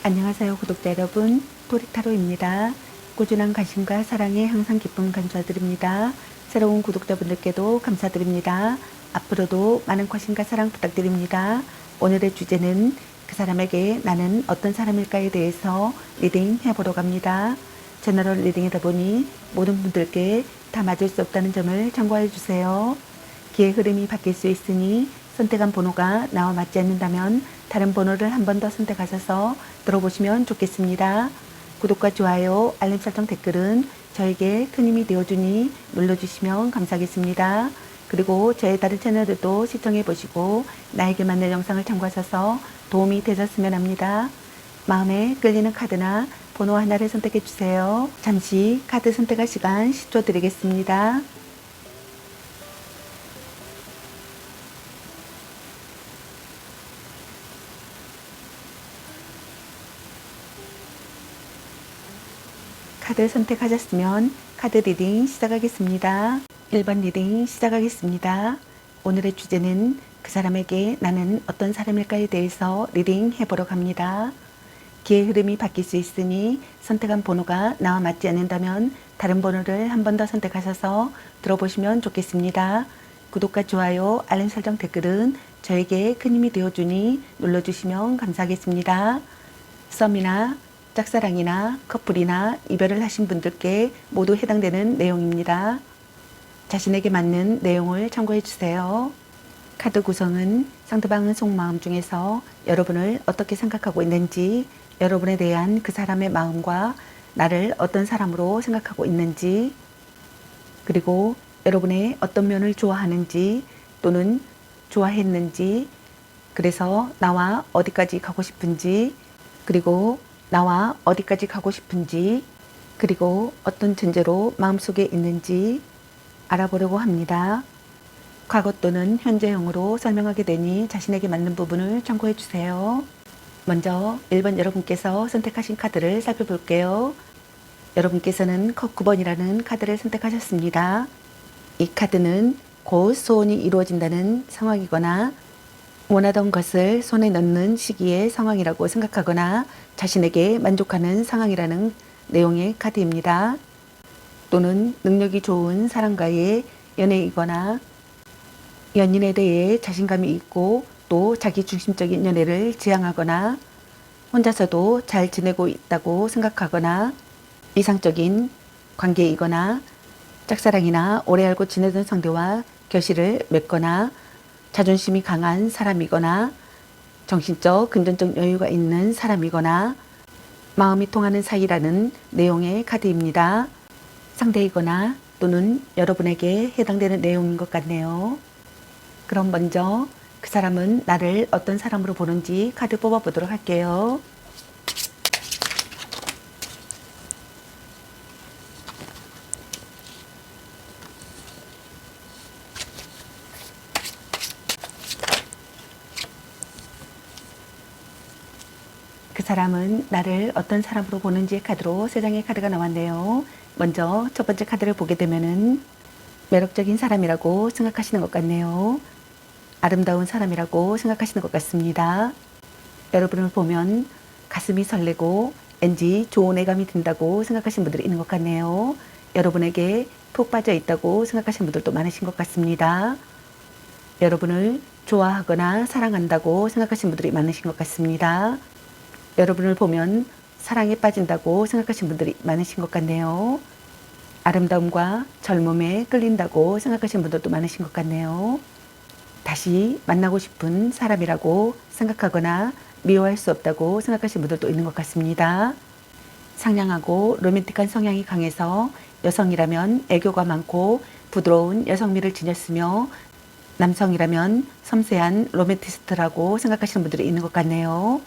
안녕하세요 구독자 여러분, 토리타로입니다. 꾸준한 관심과 사랑에 항상 기쁨 감사드립니다. 새로운 구독자분들께도 감사드립니다. 앞으로도 많은 관심과 사랑 부탁드립니다. 오늘의 주제는 그 사람에게 나는 어떤 사람일까에 대해서 리딩 해보려고 합니다. 제너럴 리딩이다 보니 모든 분들께 다 맞을 수 없다는 점을 참고해 주세요. 기의 흐름이 바뀔 수 있으니 선택한 번호가 나와 맞지 않는다면 다른 번호를 한 번 더 선택하셔서 들어보시면 좋겠습니다. 구독과 좋아요, 알림 설정, 댓글은 저에게 큰 힘이 되어주니 눌러주시면 감사하겠습니다. 그리고 저의 다른 채널들도 시청해 보시고 나에게 맞는 영상을 참고하셔서 도움이 되셨으면 합니다. 마음에 끌리는 카드나 번호 하나를 선택해 주세요. 잠시 카드 선택할 시간 10초 드리겠습니다. 카드 선택하셨으면 카드 리딩 시작하겠습니다. 1번 리딩 시작하겠습니다. 오늘의 주제는 그 사람에게 나는 어떤 사람일까에 대해서 리딩 해보려고 합니다. 기의 흐름이 바뀔 수 있으니 선택한 번호가 나와 맞지 않는다면 다른 번호를 한 번 더 선택하셔서 들어보시면 좋겠습니다. 구독과 좋아요, 알림 설정, 댓글은 저에게 큰 힘이 되어주니 눌러주시면 감사하겠습니다. 썸이나 짝사랑이나 커플이나 이별을 하신 분들께 모두 해당되는 내용입니다. 자신에게 맞는 내용을 참고해 주세요. 카드 구성은 상대방의 속마음 중에서 여러분을 어떻게 생각하고 있는지, 여러분에 대한 그 사람의 마음과 나를 어떤 사람으로 생각하고 있는지, 그리고 여러분의 어떤 면을 좋아하는지 또는 좋아했는지, 그래서 나와 어디까지 가고 싶은지, 그리고 나와 어디까지 가고 싶은지, 그리고 어떤 존재로 마음속에 있는지 알아보려고 합니다. 과거 또는 현재형으로 설명하게 되니 자신에게 맞는 부분을 참고해 주세요. 먼저 1번 여러분께서 선택하신 카드를 살펴볼게요. 여러분께서는 컵 9번이라는 카드를 선택하셨습니다. 이 카드는 곧 소원이 이루어진다는 상황이거나 원하던 것을 손에 넣는 시기의 상황이라고 생각하거나 자신에게 만족하는 상황이라는 내용의 카드입니다. 또는 능력이 좋은 사람과의 연애이거나 연인에 대해 자신감이 있고 또 자기 중심적인 연애를 지향하거나 혼자서도 잘 지내고 있다고 생각하거나 이상적인 관계이거나 짝사랑이나 오래 알고 지내던 상대와 결실을 맺거나 자존심이 강한 사람이거나 정신적 금전적 여유가 있는 사람이거나 마음이 통하는 사이라는 내용의 카드입니다. 상대이거나 또는 여러분에게 해당되는 내용인 것 같네요. 그럼 먼저 그 사람은 나를 어떤 사람으로 보는지 카드 뽑아보도록 할게요. 그 사람은 나를 어떤 사람으로 보는지의 카드로 3장의 카드가 나왔네요. 먼저 첫 번째 카드를 보게 되면은 매력적인 사람이라고 생각하시는 것 같네요. 아름다운 사람이라고 생각하시는 것 같습니다. 여러분을 보면 가슴이 설레고 왠지 좋은 애감이 든다고 생각하시는 분들이 있는 것 같네요. 여러분에게 푹 빠져 있다고 생각하시는 분들도 많으신 것 같습니다. 여러분을 좋아하거나 사랑한다고 생각하시는 분들이 많으신 것 같습니다. 여러분을 보면 사랑에 빠진다고 생각하시는 분들이 많으신 것 같네요. 아름다움과 젊음에 끌린다고 생각하시는 분들도 많으신 것 같네요. 다시 만나고 싶은 사람이라고 생각하거나 미워할 수 없다고 생각하시는 분들도 있는 것 같습니다. 상냥하고 로맨틱한 성향이 강해서 여성이라면 애교가 많고 부드러운 여성미를 지녔으며 남성이라면 섬세한 로맨티스트라고 생각하시는 분들이 있는 것 같네요.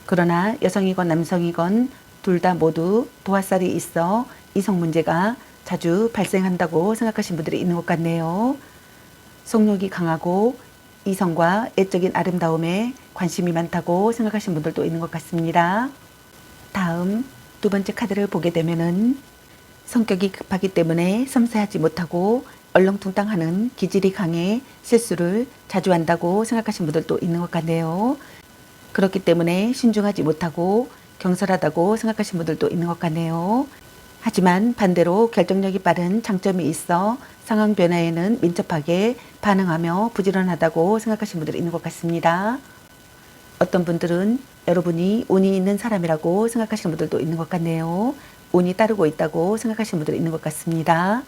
그러나 여성이건 남성이건 둘 다 모두 도화살이 있어 이성 문제가 자주 발생한다고 생각하시는 분들이 있는 것 같네요. 속력이 강하고 이성과 애적인 아름다움에 관심이 많다고 생각하시는 분들도 있는 것 같습니다. 다음 두 번째 카드를 보게 되면은 성격이 급하기 때문에 섬세하지 못하고 얼렁뚱땅하는 기질이 강해 실수를 자주 한다고 생각하시는 분들도 있는 것 같네요. 그렇기 때문에 신중하지 못하고 경솔하다고 생각하시는 분들도 있는 것 같네요. 하지만 반대로 결정력이 빠른 장점이 있어 상황 변화에는 민첩하게 반응하며 부지런하다고 생각하시는 분들이 있는 것 같습니다. 어떤 분들은 여러분이 운이 있는 사람이라고 생각하시는 분들도 있는 것 같네요. 운이 따르고 있다고 생각하시는 분들이 있는 것 같습니다.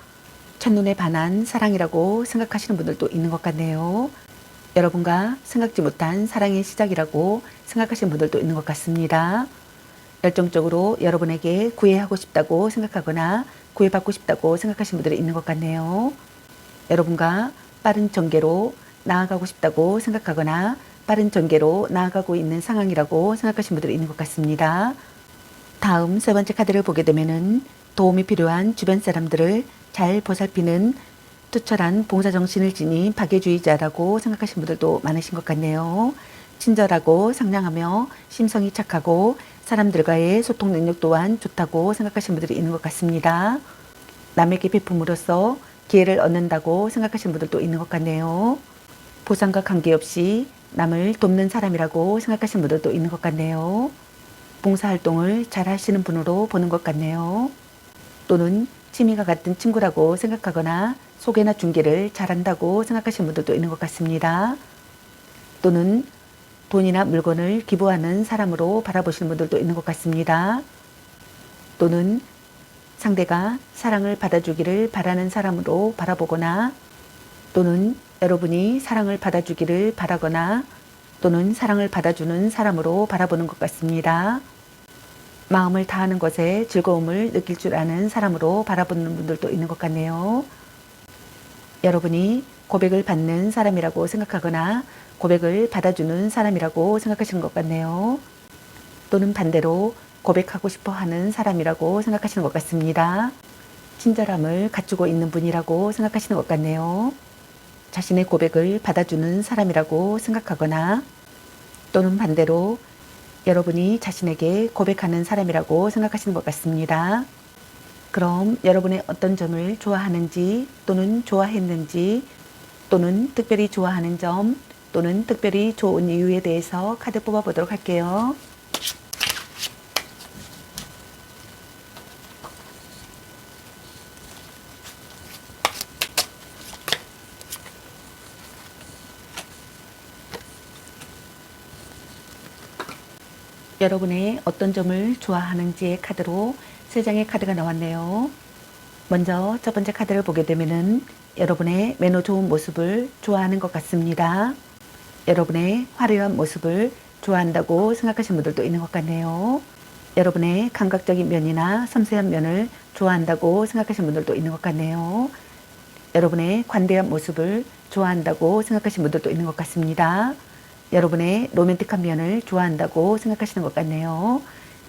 첫눈에 반한 사랑이라고 생각하시는 분들도 있는 것 같네요. 여러분과 생각지 못한 사랑의 시작이라고 생각하시는 분들도 있는 것 같습니다. 열정적으로 여러분에게 구애하고 싶다고 생각하거나 구애받고 싶다고 생각하시는 분들이 있는 것 같네요. 여러분과 빠른 전개로 나아가고 싶다고 생각하거나 빠른 전개로 나아가고 있는 상황이라고 생각하시는 분들이 있는 것 같습니다. 다음 세 번째 카드를 보게 되면은 도움이 필요한 주변 사람들을 잘 보살피는 투철한 봉사정신을 지닌 박애주의자라고 생각하시는 분들도 많으신 것 같네요. 친절하고 상냥하며 심성이 착하고 사람들과의 소통 능력 또한 좋다고 생각하시는 분들이 있는 것 같습니다. 남에게 베품으로써 기회를 얻는다고 생각하시는 분들도 있는 것 같네요. 보상과 관계없이 남을 돕는 사람이라고 생각하시는 분들도 있는 것 같네요. 봉사활동을 잘 하시는 분으로 보는 것 같네요. 또는 취미가 같은 친구라고 생각하거나 소개나 중개를 잘한다고 생각하시는 분들도 있는 것 같습니다. 또는 돈이나 물건을 기부하는 사람으로 바라보시는 분들도 있는 것 같습니다. 또는 상대가 사랑을 받아주기를 바라는 사람으로 바라보거나 또는 여러분이 사랑을 받아주기를 바라거나 또는 사랑을 받아주는 사람으로 바라보는 것 같습니다. 마음을 다하는 것에 즐거움을 느낄 줄 아는 사람으로 바라보는 분들도 있는 것 같네요. 여러분이 고백을 받는 사람이라고 생각하거나 고백을 받아주는 사람이라고 생각하시는 것 같네요. 또는 반대로 고백하고 싶어 하는 사람이라고 생각하시는 것 같습니다. 친절함을 갖추고 있는 분이라고 생각하시는 것 같네요. 자신의 고백을 받아주는 사람이라고 생각하거나 또는 반대로 여러분이 자신에게 고백하는 사람이라고 생각하시는 것 같습니다. 그럼 여러분의 어떤 점을 좋아하는지 또는 좋아했는지 또는 특별히 좋아하는 점 또는 특별히 좋은 이유에 대해서 카드 뽑아보도록 할게요. 여러분의 어떤 점을 좋아하는지의 카드로 3장의 카드가 나왔네요. 먼저 첫 번째 카드를 보게 되면은 여러분의 매너 좋은 모습을 좋아하는 것 같습니다. 여러분의 화려한 모습을 좋아한다고 생각하시는 분들도 있는 것 같네요. 여러분의 감각적인 면이나 섬세한 면을 좋아한다고 생각하시는 분들도 있는 것 같네요. 여러분의 관대한 모습을 좋아한다고 생각하시는 분들도 있는 것 같습니다. 여러분의 로맨틱한 면을 좋아한다고 생각하시는 것 같네요.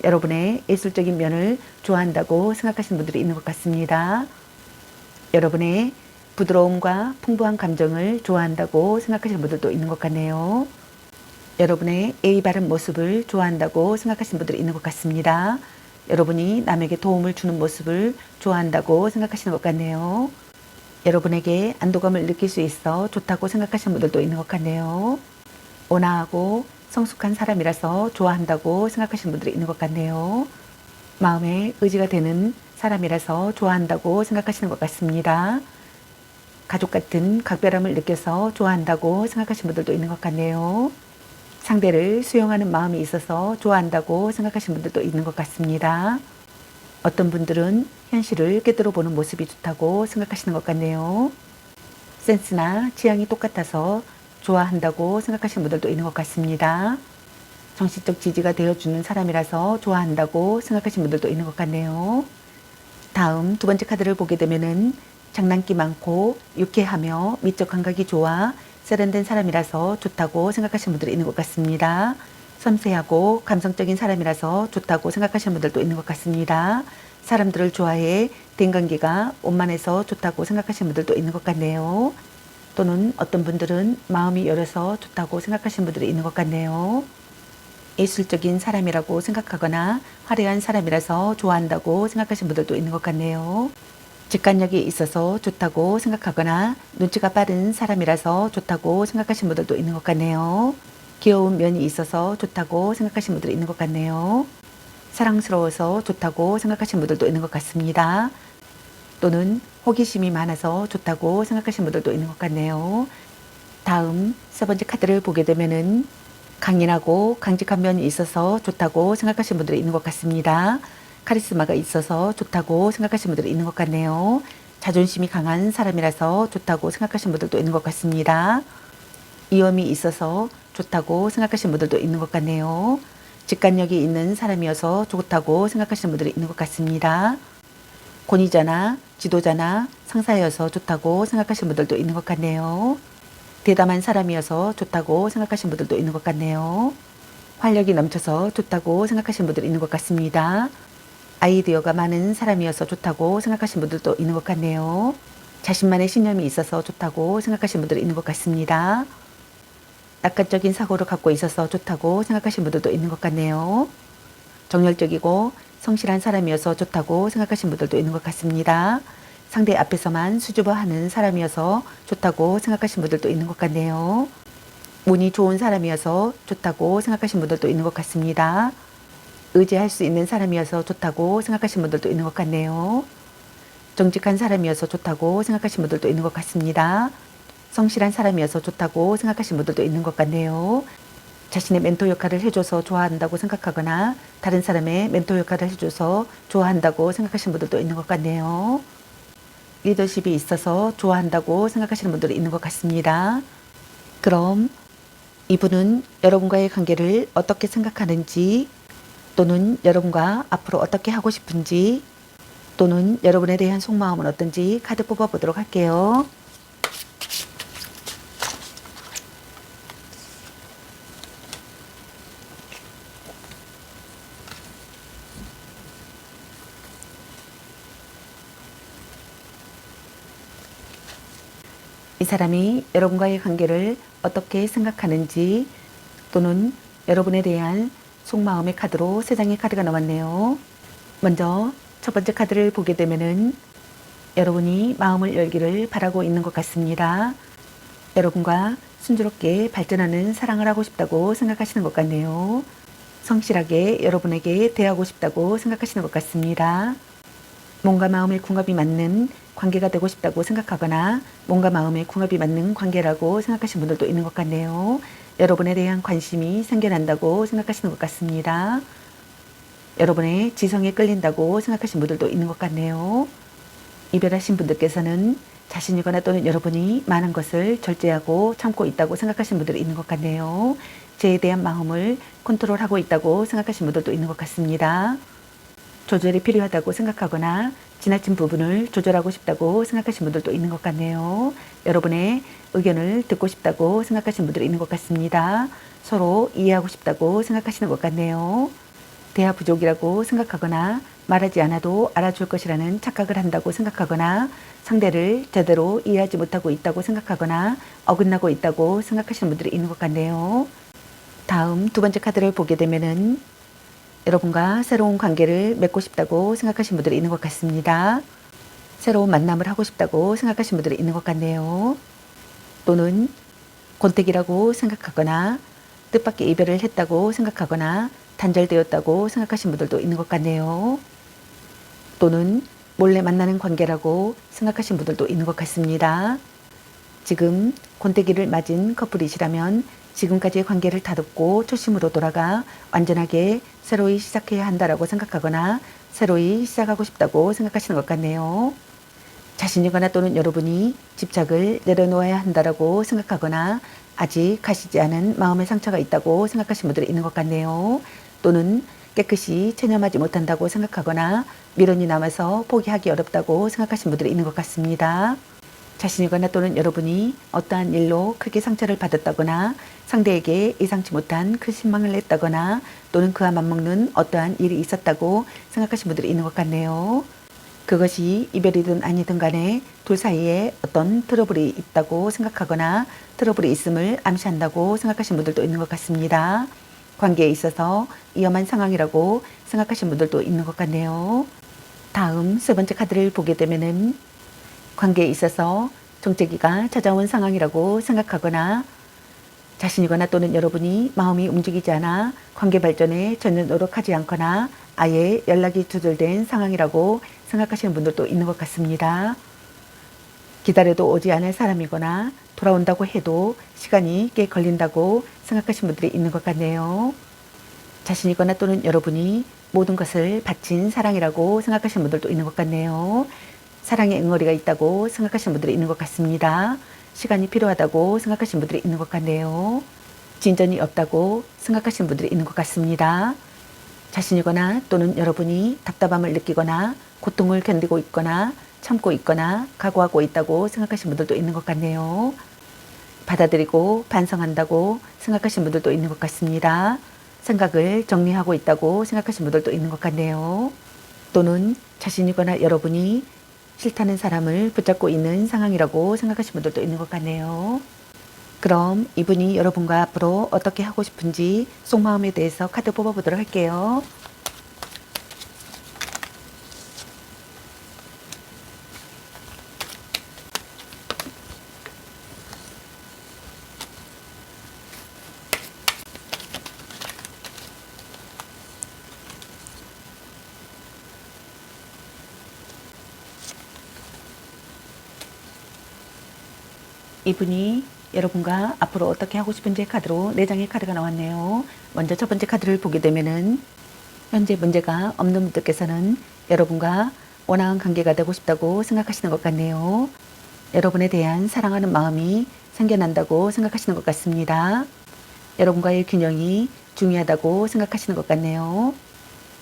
여러분의 예술적인 면을 좋아한다고 생각하시는 분들이 있는 것 같습니다. 여러분의 부드러움과 풍부한 감정을 좋아한다고 생각하시는 분들도 있는 것 같네요. 여러분의 예의 바른 모습을 좋아한다고 생각하시는 분들이 있는 것 같습니다. 여러분이 남에게 도움을 주는 모습을 좋아한다고 생각하시는 것 같네요. 여러분에게 안도감을 느낄 수 있어 좋다고 생각하시는 분들도 있는 것 같네요. 온화하고 성숙한 사람이라서 좋아한다고 생각하시는 분들이 있는 것 같네요. 마음에 의지가 되는 사람이라서 좋아한다고 생각하시는 것 같습니다. 가족 같은 각별함을 느껴서 좋아한다고 생각하시는 분들도 있는 것 같네요. 상대를 수용하는 마음이 있어서 좋아한다고 생각하시는 분들도 있는 것 같습니다. 어떤 분들은 현실을 꿰뚫어 보는 모습이 좋다고 생각하시는 것 같네요. 센스나 취향이 똑같아서 좋아한다고 생각하시는 분들도 있는 것 같습니다. 정신적 지지가 되어주는 사람이라서 좋아한다고 생각하시는 분들도 있는 것 같네요. 다음 두 번째 카드를 보게 되면은 장난기 많고 유쾌하며 미적 감각이 좋아 세련된 사람이라서 좋다고 생각하시는 분들이 있는 것 같습니다. 섬세하고 감성적인 사람이라서 좋다고 생각하시는 분들도 있는 것 같습니다. 사람들을 좋아해 대인관계가 원만해서 좋다고 생각하시는 분들도 있는 것 같네요. 또는 어떤 분들은 마음이 열려서 좋다고 생각하시는 분들이 있는 것 같네요. 예술적인 사람이라고 생각하거나 화려한 사람이라서 좋아한다고 생각하시는 분들도 있는 것 같네요. 직관력이 있어서 좋다고 생각하거나 눈치가 빠른 사람이라서 좋다고 생각하시는 분들도 있는 것 같네요. 귀여운 면이 있어서 좋다고 생각하시는 분들이 있는 것 같네요. 사랑스러워서 좋다고 생각하시는 분들도 있는 것 같습니다. 또는 호기심이 많아서 좋다고 생각하시는 분들도 있는 것 같네요. 다음 세 번째 카드를 보게 되면은 강인하고 강직한 면이 있어서 좋다고 생각하시는 분들이 있는 것 같습니다. 카리스마가 있어서 좋다고 생각하시는 분들이 있는 것 같네요. 자존심이 강한 사람이라서 좋다고 생각하시는 분들도 있는 것 같습니다. 위엄이 있어서 좋다고 생각하시는 분들도 있는 것 같네요. 직관력이 있는 사람이어서 좋다고 생각하시는 분들이 있는 것 같습니다. 권위자나 지도자나 상사여서 좋다고 생각하시는 분들도 있는 것 같네요. 대담한 사람이어서 좋다고 생각하시는 분들도 있는 것 같네요. 활력이 넘쳐서 좋다고 생각하시는 분들이 있는 것 같습니다. 아이디어가 많은 사람이어서 좋다고 생각하시는 분들도 있는 것 같네요. 자신만의 신념이 있어서 좋다고 생각하시는 분들이 있는 것 같습니다. 낙관적인 사고를 갖고 있어서 좋다고 생각하시는 분들도 있는 것 같네요. 정열적이고 성실한 사람이어서 좋다고 생각하시는 분들도 있는 것 같습니다. 상대 앞에서만 수줍어하는 사람이어서 좋다고 생각하시는 분들도 있는 것 같네요. 운이 좋은 사람이어서 좋다고 생각하시는 분들도 있는 것 같습니다. 의지할 수 있는 사람이어서 좋다고 생각하시는 분들도 있는 것 같네요. 정직한 사람이어서 좋다고 생각하시는 분들도 있는 것 같습니다. 성실한 사람이어서 좋다고 생각하시는 분들도 있는 것 같네요. 자신의 멘토 역할을 해줘서 좋아한다고 생각하거나 다른 사람의 멘토 역할을 해줘서 좋아한다고 생각하시는 분들도 있는 것 같네요. 리더십이 있어서 좋아한다고 생각하시는 분들이 있는 것 같습니다. 그럼 이분은 여러분과의 관계를 어떻게 생각하는지, 또는 여러분과 앞으로 어떻게 하고 싶은지, 또는 여러분에 대한 속마음은 어떤지 카드 뽑아보도록 할게요. 이 사람이 여러분과의 관계를 어떻게 생각하는지, 또는 여러분에 대한 속마음의 카드로 3장의 카드가 나왔네요. 먼저 첫 번째 카드를 보게 되면은 여러분이 마음을 열기를 바라고 있는 것 같습니다. 여러분과 순조롭게 발전하는 사랑을 하고 싶다고 생각하시는 것 같네요. 성실하게 여러분에게 대하고 싶다고 생각하시는 것 같습니다. 몸과 마음의 궁합이 맞는 관계가 되고 싶다고 생각하거나 몸과 마음의 궁합이 맞는 관계라고 생각하시는 분들도 있는 것 같네요. 여러분에 대한 관심이 생겨난다고 생각하시는 것 같습니다. 여러분의 지성에 끌린다고 생각하시는 분들도 있는 것 같네요. 이별하신 분들께서는 자신이거나 또는 여러분이 많은 것을 절제하고 참고 있다고 생각하시는 분들이 있는 것 같네요. 죄에 대한 마음을 컨트롤하고 있다고 생각하시는 분들도 있는 것 같습니다. 조절이 필요하다고 생각하거나 지나친 부분을 조절하고 싶다고 생각하시는 분들도 있는 것 같네요. 여러분의 의견을 듣고 싶다고 생각하시는 분들이 있는 것 같습니다. 서로 이해하고 싶다고 생각하시는 것 같네요. 대화 부족이라고 생각하거나 말하지 않아도 알아줄 것이라는 착각을 한다고 생각하거나 상대를 제대로 이해하지 못하고 있다고 생각하거나 어긋나고 있다고 생각하시는 분들이 있는 것 같네요. 다음 두 번째 카드를 보게 되면은 여러분과 새로운 관계를 맺고 싶다고 생각하시는 분들이 있는 것 같습니다. 새로운 만남을 하고 싶다고 생각하시는 분들이 있는 것 같네요. 또는 권태기라고 생각하거나 뜻밖의 이별을 했다고 생각하거나 단절되었다고 생각하시는 분들도 있는 것 같네요. 또는 몰래 만나는 관계라고 생각하시는 분들도 있는 것 같습니다. 지금 권태기를 맞은 커플이시라면 지금까지의 관계를 다듬고 초심으로 돌아가 완전하게 새로이 시작해야 한다라고 생각하거나 새로이 시작하고 싶다고 생각하시는 것 같네요. 자신이거나 또는 여러분이 집착을 내려놓아야 한다라고 생각하거나 아직 가시지 않은 마음의 상처가 있다고 생각하시는 분들이 있는 것 같네요. 또는 깨끗이 체념하지 못한다고 생각하거나 미련이 남아서 포기하기 어렵다고 생각하시는 분들이 있는 것 같습니다. 자신이거나 또는 여러분이 어떠한 일로 크게 상처를 받았다거나 상대에게 예상치 못한 큰 실망을 냈다거나 또는 그와 맞먹는 어떠한 일이 있었다고 생각하시는 분들이 있는 것 같네요. 그것이 이별이든 아니든 간에 둘 사이에 어떤 트러블이 있다고 생각하거나 트러블이 있음을 암시한다고 생각하시는 분들도 있는 것 같습니다. 관계에 있어서 위험한 상황이라고 생각하시는 분들도 있는 것 같네요. 다음 세 번째 카드를 보게 되면은 관계에 있어서 정체기가 찾아온 상황이라고 생각하거나 자신이거나 또는 여러분이 마음이 움직이지 않아 관계 발전에 전혀 노력하지 않거나 아예 연락이 두절된 상황이라고 생각하시는 분들도 있는 것 같습니다. 기다려도 오지 않을 사람이거나 돌아온다고 해도 시간이 꽤 걸린다고 생각하시는 분들이 있는 것 같네요. 자신이거나 또는 여러분이 모든 것을 바친 사랑이라고 생각하시는 분들도 있는 것 같네요. 사랑의 응어리가 있다고 생각하시는 분들이 있는 것 같습니다. 시간이 필요하다고 생각하시는 분들이 있는 것 같네요. 진전이 없다고 생각하시는 분들이 있는 것 같습니다. 자신이거나 또는 여러분이 답답함을 느끼거나 고통을 견디고 있거나 참고 있거나 각오하고 있다고 생각하시는 분들도 있는 것 같네요. 받아들이고 반성한다고 생각하시는 분들도 있는 것 같습니다. 생각을 정리하고 있다고 생각하시는 분들도 있는 것 같네요. 또는 자신이거나 여러분이 싫다는 사람을 붙잡고 있는 상황이라고 생각하시는 분들도 있는 것 같네요. 그럼 이분이 여러분과 앞으로 어떻게 하고 싶은지 속마음에 대해서 카드 뽑아보도록 할게요. 이분이 여러분과 앞으로 어떻게 하고 싶은지 카드로 4장의 카드가 나왔네요. 먼저 첫 번째 카드를 보게 되면은 현재 문제가 없는 분들께서는 여러분과 원활한 관계가 되고 싶다고 생각하시는 것 같네요. 여러분에 대한 사랑하는 마음이 생겨난다고 생각하시는 것 같습니다. 여러분과의 균형이 중요하다고 생각하시는 것 같네요.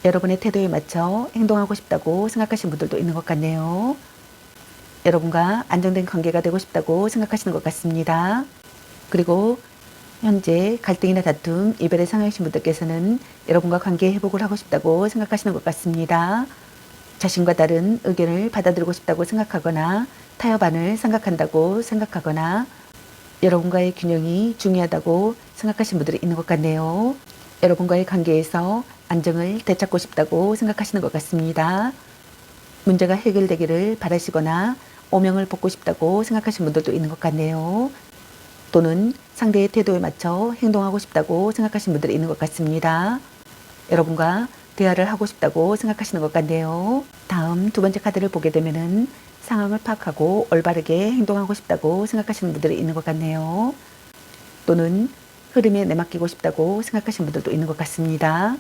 여러분의 태도에 맞춰 행동하고 싶다고 생각하시는 분들도 있는 것 같네요. 여러분과 안정된 관계가 되고 싶다고 생각하시는 것 같습니다. 그리고 현재 갈등이나 다툼, 이별의 상황이신 분들께서는 여러분과 관계 회복을 하고 싶다고 생각하시는 것 같습니다. 자신과 다른 의견을 받아들이고 싶다고 생각하거나 타협안을 생각한다고 생각하거나 여러분과의 균형이 중요하다고 생각하시는 분들이 있는 것 같네요. 여러분과의 관계에서 안정을 되찾고 싶다고 생각하시는 것 같습니다. 문제가 해결되기를 바라시거나 오명을 벗고 싶다고 생각하시는 분들도 있는 것 같네요. 또는 상대의 태도에 맞춰 행동하고 싶다고 생각하시는 분들이 있는 것 같습니다. 여러분과 대화를 하고 싶다고 생각하시는 것 같네요. 다음 두 번째 카드를 보게 되면은 상황을 파악하고 올바르게 행동하고 싶다고 생각하시는 분들이 있는 것 같네요. 또는 흐름에 내맡기고 싶다고 생각하시는 분들도 있는 것 같습니다.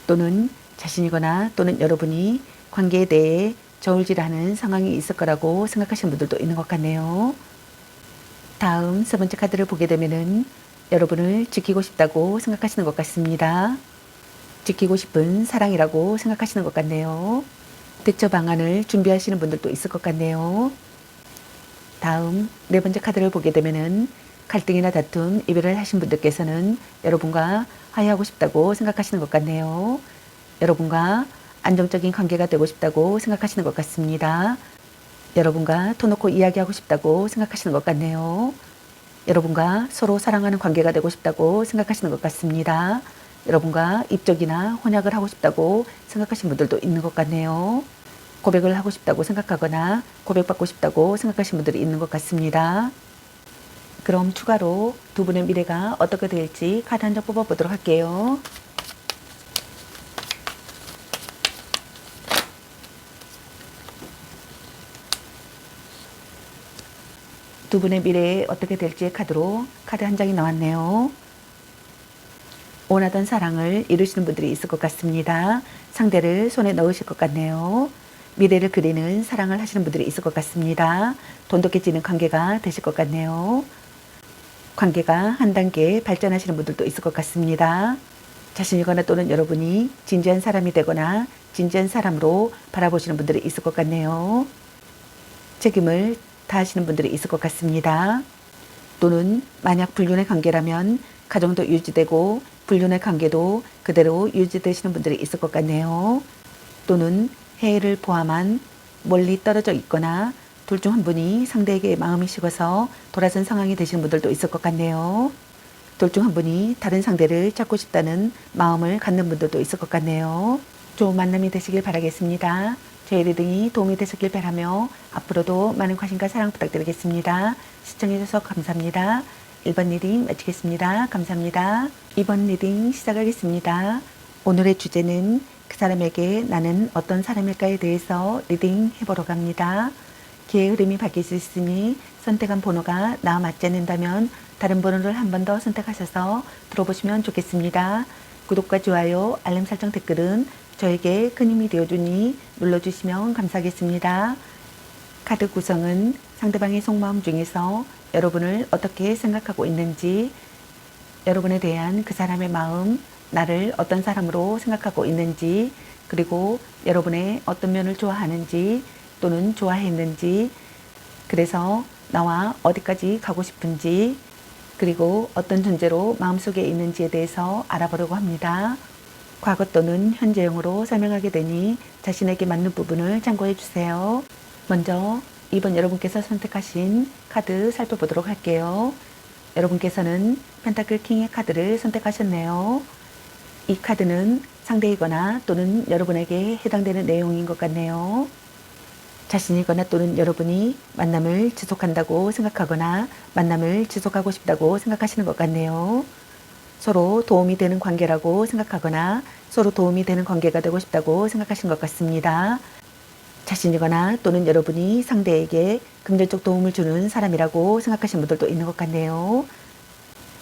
또는 자신이거나 또는 여러분이 관계에 대해 저울질하는 상황이 있을 거라고 생각하시는 분들도 있는 것 같네요. 다음 세 번째 카드를 보게 되면은 여러분을 지키고 싶다고 생각하시는 것 같습니다. 지키고 싶은 사랑이라고 생각하시는 것 같네요. 대처 방안을 준비하시는 분들도 있을 것 같네요. 다음 네 번째 카드를 보게 되면은 갈등이나 다툼, 이별을 하신 분들께서는 여러분과 화해하고 싶다고 생각하시는 것 같네요. 여러분과 안정적인 관계가 되고 싶다고 생각하시는 것 같습니다. 여러분과 터놓고 이야기하고 싶다고 생각하시는 것 같네요. 여러분과 서로 사랑하는 관계가 되고 싶다고 생각하시는 것 같습니다. 여러분과 입적이나 혼약을 하고 싶다고 생각하시는 분들도 있는 것 같네요. 고백을 하고 싶다고 생각하거나 고백받고 싶다고 생각하시는 분들이 있는 것 같습니다. 그럼 추가로 두 분의 미래가 어떻게 될지 카드 한 장 뽑아보도록 할게요. 두 분의 미래에 어떻게 될지의 카드로 카드 한 장이 나왔네요. 원하던 사랑을 이루시는 분들이 있을 것 같습니다. 상대를 손에 넣으실 것 같네요. 미래를 그리는 사랑을 하시는 분들이 있을 것 같습니다. 돈독해지는 관계가 되실 것 같네요. 관계가 한 단계 발전하시는 분들도 있을 것 같습니다. 자신이거나 또는 여러분이 진지한 사람이 되거나 진지한 사람으로 바라보시는 분들이 있을 것 같네요. 책임을 다하시는 분들이 있을 것 같습니다. 또는 만약 불륜의 관계라면 가정도 유지되고 불륜의 관계도 그대로 유지되시는 분들이 있을 것 같네요. 또는 해외를 포함한 멀리 떨어져 있거나 둘 중 한 분이 상대에게 마음이 식어서 돌아선 상황이 되시는 분들도 있을 것 같네요. 둘 중 한 분이 다른 상대를 찾고 싶다는 마음을 갖는 분들도 있을 것 같네요. 좋은 만남이 되시길 바라겠습니다. 저희 리딩이 도움이 되셨길 바라며 앞으로도 많은 관심과 사랑 부탁드리겠습니다. 시청해주셔서 감사합니다. 1번 리딩 마치겠습니다. 감사합니다. 2번 리딩 시작하겠습니다. 오늘의 주제는 그 사람에게 나는 어떤 사람일까에 대해서 리딩 해보러 갑니다. 기회의 흐름이 바뀔 수 있으니 선택한 번호가 나와 맞지 않는다면 다른 번호를 한 번 더 선택하셔서 들어보시면 좋겠습니다. 구독과 좋아요, 알림 설정, 댓글은 저에게 큰 힘이 되어주니 눌러주시면 감사하겠습니다. 카드 구성은 상대방의 속마음 중에서 여러분을 어떻게 생각하고 있는지, 여러분에 대한 그 사람의 마음, 나를 어떤 사람으로 생각하고 있는지, 그리고 여러분의 어떤 면을 좋아하는지 또는 좋아했는지, 그래서 나와 어디까지 가고 싶은지, 그리고 어떤 존재로 마음속에 있는지에 대해서 알아보려고 합니다. 과거 또는 현재형으로 설명하게 되니 자신에게 맞는 부분을 참고해 주세요. 먼저 2번 여러분께서 선택하신 카드 살펴보도록 할게요. 여러분께서는 펜타클 킹의 카드를 선택하셨네요. 이 카드는 상대이거나 또는 여러분에게 해당되는 내용인 것 같네요. 자신이거나 또는 여러분이 만남을 지속한다고 생각하거나 만남을 지속하고 싶다고 생각하시는 것 같네요. 서로 도움이 되는 관계라고 생각하거나 서로 도움이 되는 관계가 되고 싶다고 생각하시는 것 같습니다. 자신이거나 또는 여러분이 상대에게 금전적 도움을 주는 사람이라고 생각하시는 분들도 있는 것 같네요.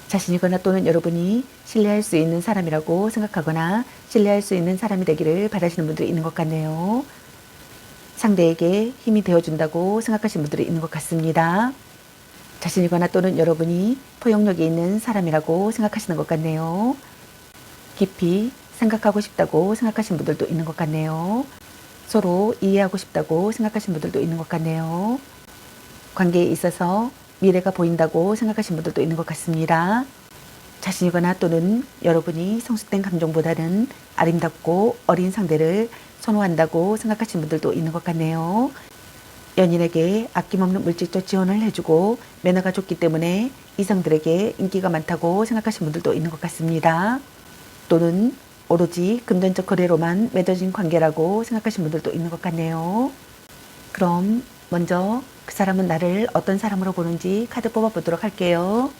자신이거나 또는 여러분이 신뢰할 수 있는 사람이라고 생각하거나 신뢰할 수 있는 사람이 되기를 바라시는 분들이 있는 것 같네요. 상대에게 힘이 되어준다고 생각하시는 분들이 있는 것 같습니다. 자신이거나 또는 여러분이 포용력이 있는 사람이라고 생각하시는 것 같네요. 깊이 생각하고 싶다고 생각하시는 분들도 있는 것 같네요. 서로 이해하고 싶다고 생각하시는 분들도 있는 것 같네요. 관계에 있어서 미래가 보인다고 생각하시는 분들도 있는 것 같습니다. 자신이거나 또는 여러분이 성숙된 감정보다는 아름답고 어린 상대를 선호한다고 생각하시는 분들도 있는 것 같네요. 연인에게 아낌없는 물질적 지원을 해주고 매너가 좋기 때문에 이성들에게 인기가 많다고 생각하시는 분들도 있는 것 같습니다. 또는 오로지 금전적 거래로만 맺어진 관계라고 생각하시는 분들도 있는 것 같네요. 그럼 먼저 그 사람은 나를 어떤 사람으로 보는지 카드 뽑아보도록 할게요.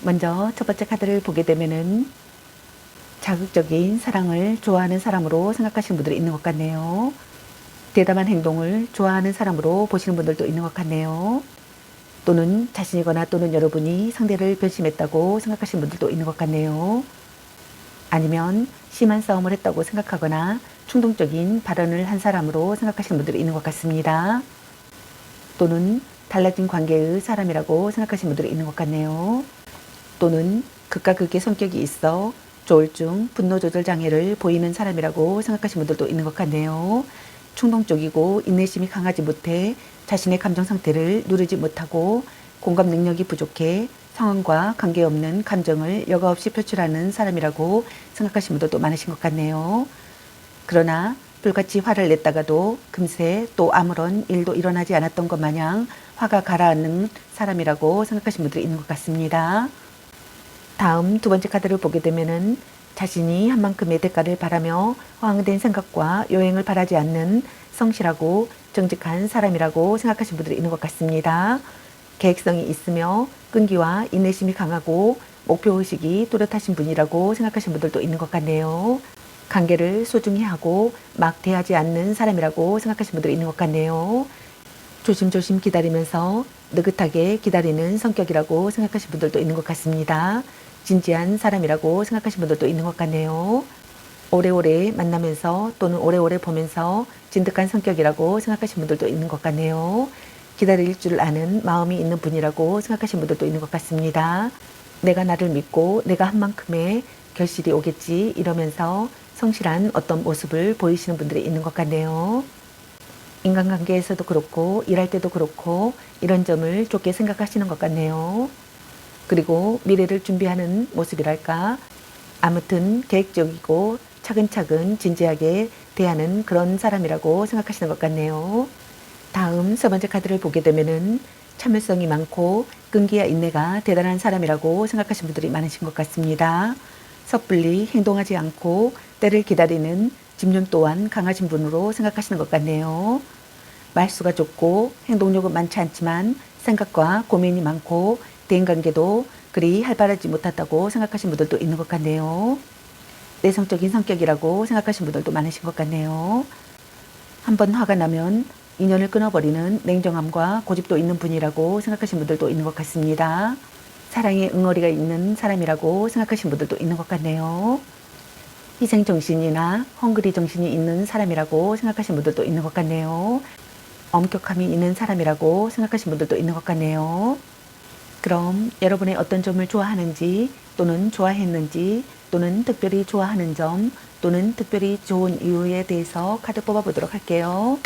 먼저 첫 번째 카드를 보게 되면은 자극적인 사랑을 좋아하는 사람으로 생각하시는 분들이 있는 것 같네요. 대담한 행동을 좋아하는 사람으로 보시는 분들도 있는 것 같네요. 또는 자신이거나 또는 여러분이 상대를 변심했다고 생각하시는 분들도 있는 것 같네요. 아니면 심한 싸움을 했다고 생각하거나 충동적인 발언을 한 사람으로 생각하시는 분들이 있는 것 같습니다. 또는 달라진 관계의 사람이라고 생각하시는 분들이 있는 것 같네요. 또는 극과 극의 성격이 있어 조울증, 분노 조절 장애를 보이는 사람이라고 생각하시는 분들도 있는 것 같네요. 충동적이고 인내심이 강하지 못해 자신의 감정 상태를 누르지 못하고 공감 능력이 부족해 상황과 관계없는 감정을 여과 없이 표출하는 사람이라고 생각하시는 분들도 많으신 것 같네요. 그러나 불같이 화를 냈다가도 금세 또 아무런 일도 일어나지 않았던 것 마냥 화가 가라앉는 사람이라고 생각하시는 분들이 있는 것 같습니다. 다음 두 번째 카드를 보게 되면은 자신이 한 만큼의 대가를 바라며 허황된 생각과 요행을 바라지 않는 성실하고 정직한 사람이라고 생각하시는 분들이 있는 것 같습니다. 계획성이 있으며 끈기와 인내심이 강하고 목표의식이 뚜렷하신 분이라고 생각하시는 분들도 있는 것 같네요. 관계를 소중히 하고 막 대하지 않는 사람이라고 생각하시는 분들이 있는 것 같네요. 조심조심 기다리면서 느긋하게 기다리는 성격이라고 생각하시는 분들도 있는 것 같습니다. 진지한 사람이라고 생각하시는 분들도 있는 것 같네요. 오래오래 만나면서 또는 오래오래 보면서 진득한 성격이라고 생각하시는 분들도 있는 것 같네요. 기다릴 줄 아는 마음이 있는 분이라고 생각하시는 분들도 있는 것 같습니다. 내가 나를 믿고 내가 한 만큼의 결실이 오겠지 이러면서 성실한 어떤 모습을 보이시는 분들이 있는 것 같네요. 인간관계에서도 그렇고 일할 때도 그렇고 이런 점을 좋게 생각하시는 것 같네요. 그리고 미래를 준비하는 모습이랄까, 아무튼 계획적이고 차근차근 진지하게 대하는 그런 사람이라고 생각하시는 것 같네요. 다음 세 번째 카드를 보게 되면은 참을성이 많고 끈기와 인내가 대단한 사람이라고 생각하신 분들이 많으신 것 같습니다. 섣불리 행동하지 않고 때를 기다리는 집념 또한 강하신 분으로 생각하시는 것 같네요. 말수가 좁고 행동력은 많지 않지만 생각과 고민이 많고 대인관계도 그리 활발하지 못하다고 생각하신 분들도 있는 것 같네요. 내성적인 성격이라고 생각하신 분들도 많으신 것 같네요. 한번 화가 나면 인연을 끊어버리는 냉정함과 고집도 있는 분이라고 생각하신 분들도 있는 것 같습니다. 사랑에 응어리가 있는 사람이라고 생각하신 분들도 있는 것 같네요. 희생정신이나 헝그리 정신이 있는 사람이라고 생각하신 분들도 있는 것 같네요. 엄격함이 있는 사람이라고 생각하신 분들도 있는 것 같네요. 그럼 여러분의 어떤 점을 좋아하는지 또는 좋아했는지 또는 특별히 좋아하는 점 또는 특별히 좋은 이유에 대해서 카드 뽑아보도록 할게요.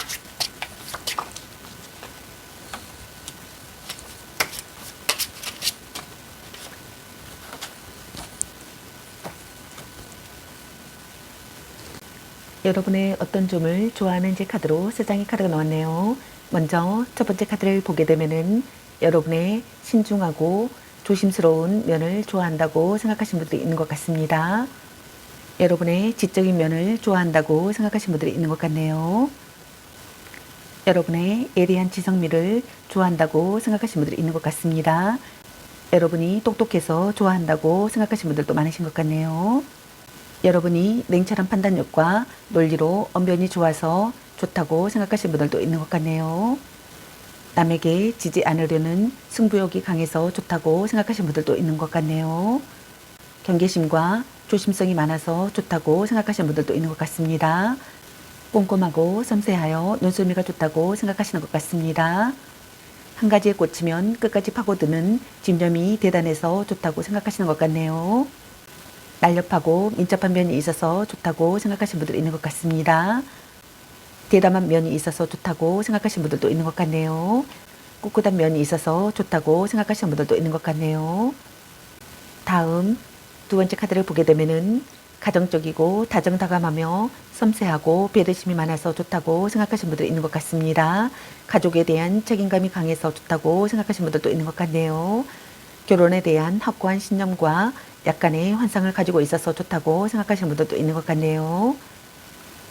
여러분의 어떤 점을 좋아하는지 카드로 3장의 카드가 나왔네요. 먼저 첫 번째 카드를 보게 되면은 여러분의 신중하고 조심스러운 면을 좋아한다고 생각하신 분들이 있는 것 같습니다. 여러분의 지적인 면을 좋아한다고 생각하신 분들이 있는 것 같네요. 여러분의 예리한 지성미를 좋아한다고 생각하신 분들이 있는 것 같습니다. 여러분이 똑똑해서 좋아한다고 생각하신 분들도 많으신 것 같네요. 여러분이 냉철한 판단력과 논리로 언변이 좋아서 좋다고 생각하시는 분들도 있는 것 같네요. 남에게 지지 않으려는 승부욕이 강해서 좋다고 생각하시는 분들도 있는 것 같네요. 경계심과 조심성이 많아서 좋다고 생각하시는 분들도 있는 것 같습니다. 꼼꼼하고 섬세하여 눈썰미가 좋다고 생각하시는 것 같습니다. 한 가지에 꽂히면 끝까지 파고드는 집념이 대단해서 좋다고 생각하시는 것 같네요. 날렵하고 민첩한 면이 있어서 좋다고 생각하시는 분들이 있는 것 같습니다. 대담한 면이 있어서 좋다고 생각하시는 분들도 있는 것 같네요. 꿋꿋한 면이 있어서 좋다고 생각하시는 분들도 있는 것 같네요. 다음 두 번째 카드를 보게 되면은 가정적이고 다정다감하며 섬세하고 배려심이 많아서 좋다고 생각하시는 분들이 있는 것 같습니다. 가족에 대한 책임감이 강해서 좋다고 생각하시는 분들도 있는 것 같네요. 결혼에 대한 확고한 신념과 약간의 환상을 가지고 있어서 좋다고 생각하시는 분들도 있는 것 같네요.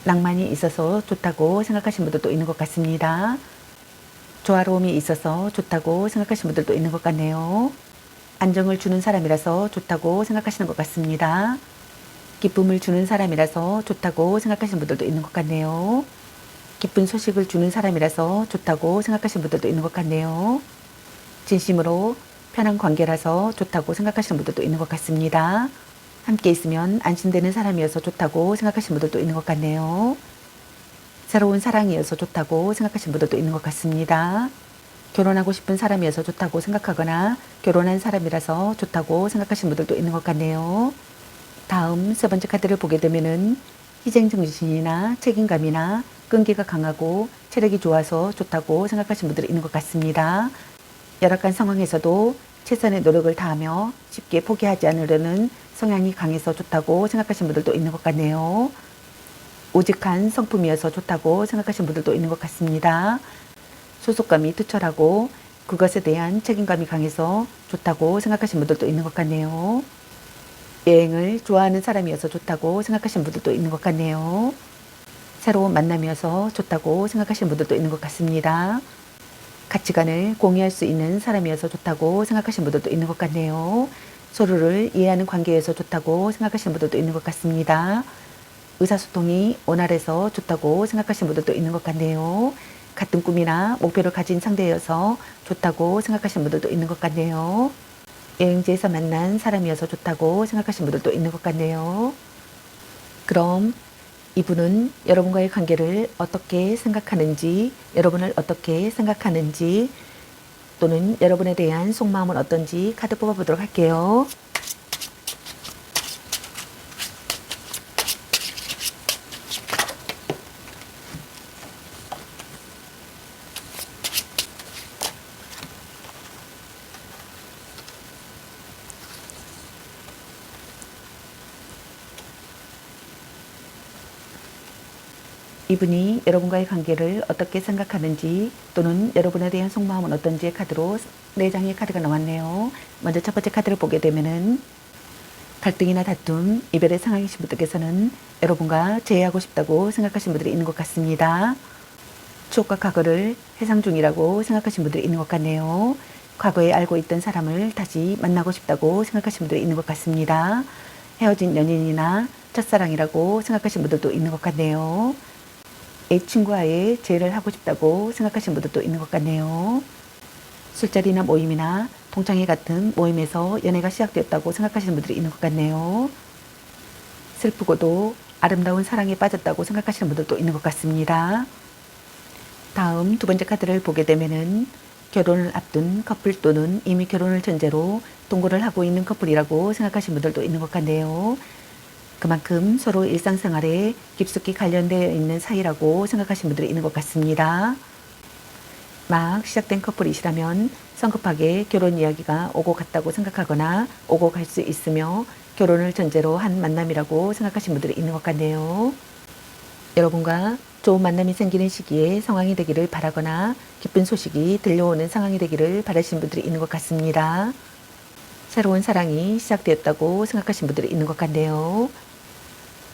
낭만이 있어서 좋다고 생각하시는 분들도 있는 것 같습니다. 조화로움이 있어서 좋다고 생각하시는 분들도 있는 것 같네요. 안정을 주는 사람이라서 좋다고 생각하시는 것 같습니다. 기쁨을 주는 사람이라서 좋다고 생각하시는 분들도 있는 것 같네요. 기쁜 소식을 주는 사람이라서 좋다고 생각하시는 분들도 있는 것 같네요. 진심으로 편한 관계라서 좋다고 생각하시는 분들도 있는 것 같습니다. 함께 있으면 안심되는 사람이어서 좋다고 생각하시는 분들도 있는 것 같네요. 새로운 사랑이어서 좋다고 생각하시는 분들도 있는 것 같습니다. 결혼하고 싶은 사람이어서 좋다고 생각하거나 결혼한 사람이라서 좋다고 생각하시는 분들도 있는 것 같네요. 다음 세 번째 카드를 보게 되면은 희생정신이나 책임감이나 끈기가 강하고 체력이 좋아서 좋다고 생각하시는 분들이 있는 것 같습니다. 열악한 상황에서도 최선의 노력을 다하며 쉽게 포기하지 않으려는 성향이 강해서 좋다고 생각하시는 분들도 있는 것 같네요. 우직한 성품이어서 좋다고 생각하시는 분들도 있는 것 같습니다. 소속감이 투철하고 그것에 대한 책임감이 강해서 좋다고 생각하시는 분들도 있는 것 같네요. 여행을 좋아하는 사람이어서 좋다고 생각하시는 분들도 있는 것 같네요. 새로운 만남이어서 좋다고 생각하시는 분들도 있는 것 같습니다. 가치관을 공유할 수 있는 사람이어서 좋다고 생각하시는 분들도 있는 것 같네요. 서로를 이해하는 관계여서 좋다고 생각하시는 분들도 있는 것 같습니다. 의사소통이 원활해서 좋다고 생각하시는 분들도 있는 것 같네요. 같은 꿈이나 목표를 가진 상대여서 좋다고 생각하시는 분들도 있는 것 같네요. 여행지에서 만난 사람이어서 좋다고 생각하시는 분들도 있는 것 같네요. 그럼 이분은 여러분과의 관계를 어떻게 생각하는지, 여러분을 어떻게 생각하는지, 또는 여러분에 대한 속마음은 어떤지 카드 뽑아보도록 할게요. 이분이 여러분과의 관계를 어떻게 생각하는지 또는 여러분에 대한 속마음은 어떤지의 카드로 4장의 카드가 나왔네요. 먼저 첫 번째 카드를 보게 되면은 갈등이나 다툼, 이별의 상황이신 분들께서는 여러분과 재회하고 싶다고 생각하시는 분들이 있는 것 같습니다. 추억과 과거를 회상 중이라고 생각하시는 분들이 있는 것 같네요. 과거에 알고 있던 사람을 다시 만나고 싶다고 생각하시는 분들이 있는 것 같습니다. 헤어진 연인이나 첫사랑이라고 생각하시는 분들도 있는 것 같네요. 친구와의 재회를 하고 싶다고 생각하시는 분들도 있는 것 같네요. 술자리나 모임이나 동창회 같은 모임에서 연애가 시작되었다고 생각하시는 분들이 있는 것 같네요. 슬프고도 아름다운 사랑에 빠졌다고 생각하시는 분들도 있는 것 같습니다. 다음 두 번째 카드를 보게 되면은 결혼을 앞둔 커플 또는 이미 결혼을 전제로 동거를 하고 있는 커플이라고 생각하시는 분들도 있는 것 같네요. 그만큼 서로 일상생활에 깊숙이 관련되어 있는 사이라고 생각하시는 분들이 있는 것 같습니다. 막 시작된 커플이시라면 성급하게 결혼 이야기가 오고 갔다고 생각하거나 오고 갈 수 있으며 결혼을 전제로 한 만남이라고 생각하시는 분들이 있는 것 같네요. 여러분과 좋은 만남이 생기는 시기에 상황이 되기를 바라거나 기쁜 소식이 들려오는 상황이 되기를 바라시는 분들이 있는 것 같습니다. 새로운 사랑이 시작되었다고 생각하시는 분들이 있는 것 같네요.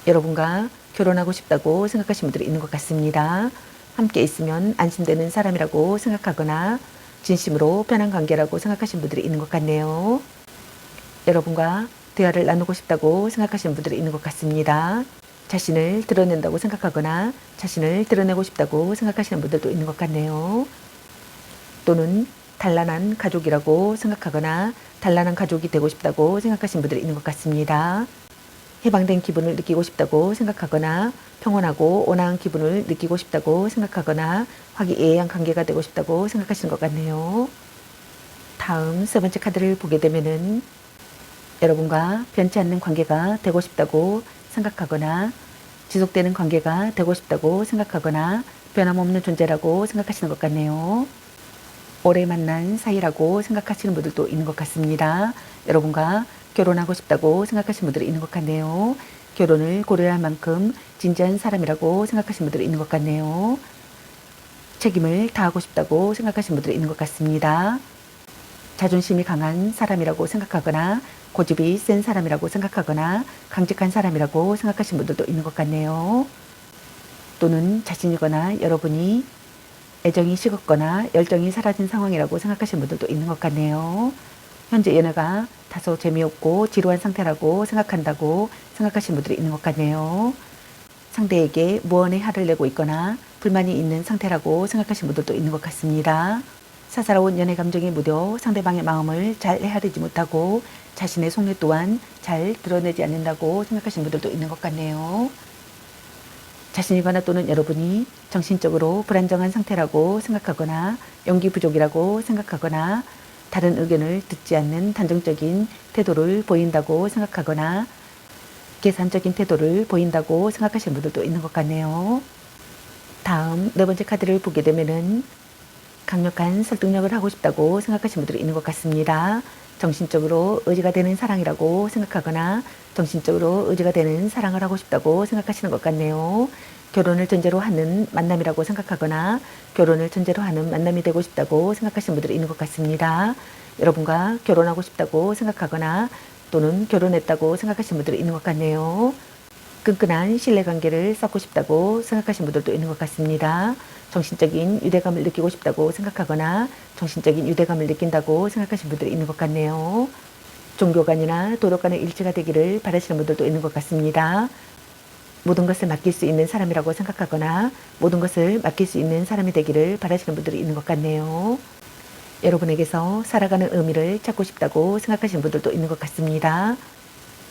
여러분과 결혼하고 싶다고 생각하시는 분들이 있는 것 같습니다. 함께 있으면 안심되는 사람이라고 생각하거나 진심으로 편한 관계라고 생각하시는 분들이 있는 것 같네요. 여러분과 대화를 나누고 싶다고 생각하시는 분들이 있는 것 같습니다. 자신을 드러낸다고 생각하거나 자신을 드러내고 싶다고 생각하시는 분들도 있는 것 같네요. 또는 단란한 가족이라고 생각하거나 단란한 가족이 되고 싶다고 생각하시는 분들이 있는 것 같습니다. 해방된 기분을 느끼고 싶다고 생각하거나 평온하고 온화한 기분을 느끼고 싶다고 생각하거나 화기애애한 관계가 되고 싶다고 생각하시는 것 같네요. 다음 세 번째 카드를 보게 되면은 여러분과 변치 않는 관계가 되고 싶다고 생각하거나 지속되는 관계가 되고 싶다고 생각하거나 변함없는 존재라고 생각하시는 것 같네요. 오래 만난 사이라고 생각하시는 분들도 있는 것 같습니다. 여러분과 결혼하고 싶다고 생각하시는 분들이 있는 것 같네요. 결혼을 고려할 만큼 진지한 사람이라고 생각하시는 분들이 있는 것 같네요. 책임을 다하고 싶다고 생각하시는 분들이 있는 것 같습니다. 자존심이 강한 사람이라고 생각하거나 고집이 센 사람이라고 생각하거나 강직한 사람이라고 생각하시는 분들도 있는 것 같네요. 또는 자신이거나 여러분이 애정이 식었거나 열정이 사라진 상황이라고 생각하시는 분들도 있는 것 같네요. 현재 연애가 다소 재미없고 지루한 상태라고 생각한다고 생각하시는 분들이 있는 것 같네요. 상대에게 무언의 화를 내고 있거나 불만이 있는 상태라고 생각하시는 분들도 있는 것 같습니다. 사사로운 연애 감정에 무뎌 상대방의 마음을 잘 헤아리지 못하고 자신의 속내 또한 잘 드러내지 않는다고 생각하시는 분들도 있는 것 같네요. 자신이거나 또는 여러분이 정신적으로 불안정한 상태라고 생각하거나 용기 부족이라고 생각하거나 다른 의견을 듣지 않는 단정적인 태도를 보인다고 생각하거나 계산적인 태도를 보인다고 생각하시는 분들도 있는 것 같네요. 다음 네 번째 카드를 보게 되면은 강력한 설득력을 하고 싶다고 생각하시는 분들이 있는 것 같습니다. 정신적으로 의지가 되는 사랑이라고 생각하거나 정신적으로 의지가 되는 사랑을 하고 싶다고 생각하시는 것 같네요. 결혼을 전제로 하는 만남이라고 생각하거나 결혼을 전제로 하는 만남이 되고 싶다고 생각하시는 분들이 있는 것 같습니다. 여러분과 결혼하고 싶다고 생각하거나 또는 결혼했다고 생각하시는 분들이 있는 것 같네요. 끈끈한 신뢰관계를 쌓고 싶다고 생각하시는 분들도 있는 것 같습니다. 정신적인 유대감을 느끼고 싶다고 생각하거나 정신적인 유대감을 느낀다고 생각하시는 분들이 있는 것 같네요. 종교관이나 도덕관의 일치가 되기를 바라시는 분들도 있는 것 같습니다. 모든 것을 맡길 수 있는 사람이라고 생각하거나 모든 것을 맡길 수 있는 사람이 되기를 바라시는 분들이 있는 것 같네요. 여러분에게서 살아가는 의미를 찾고 싶다고 생각하시는 분들도 있는 것 같습니다.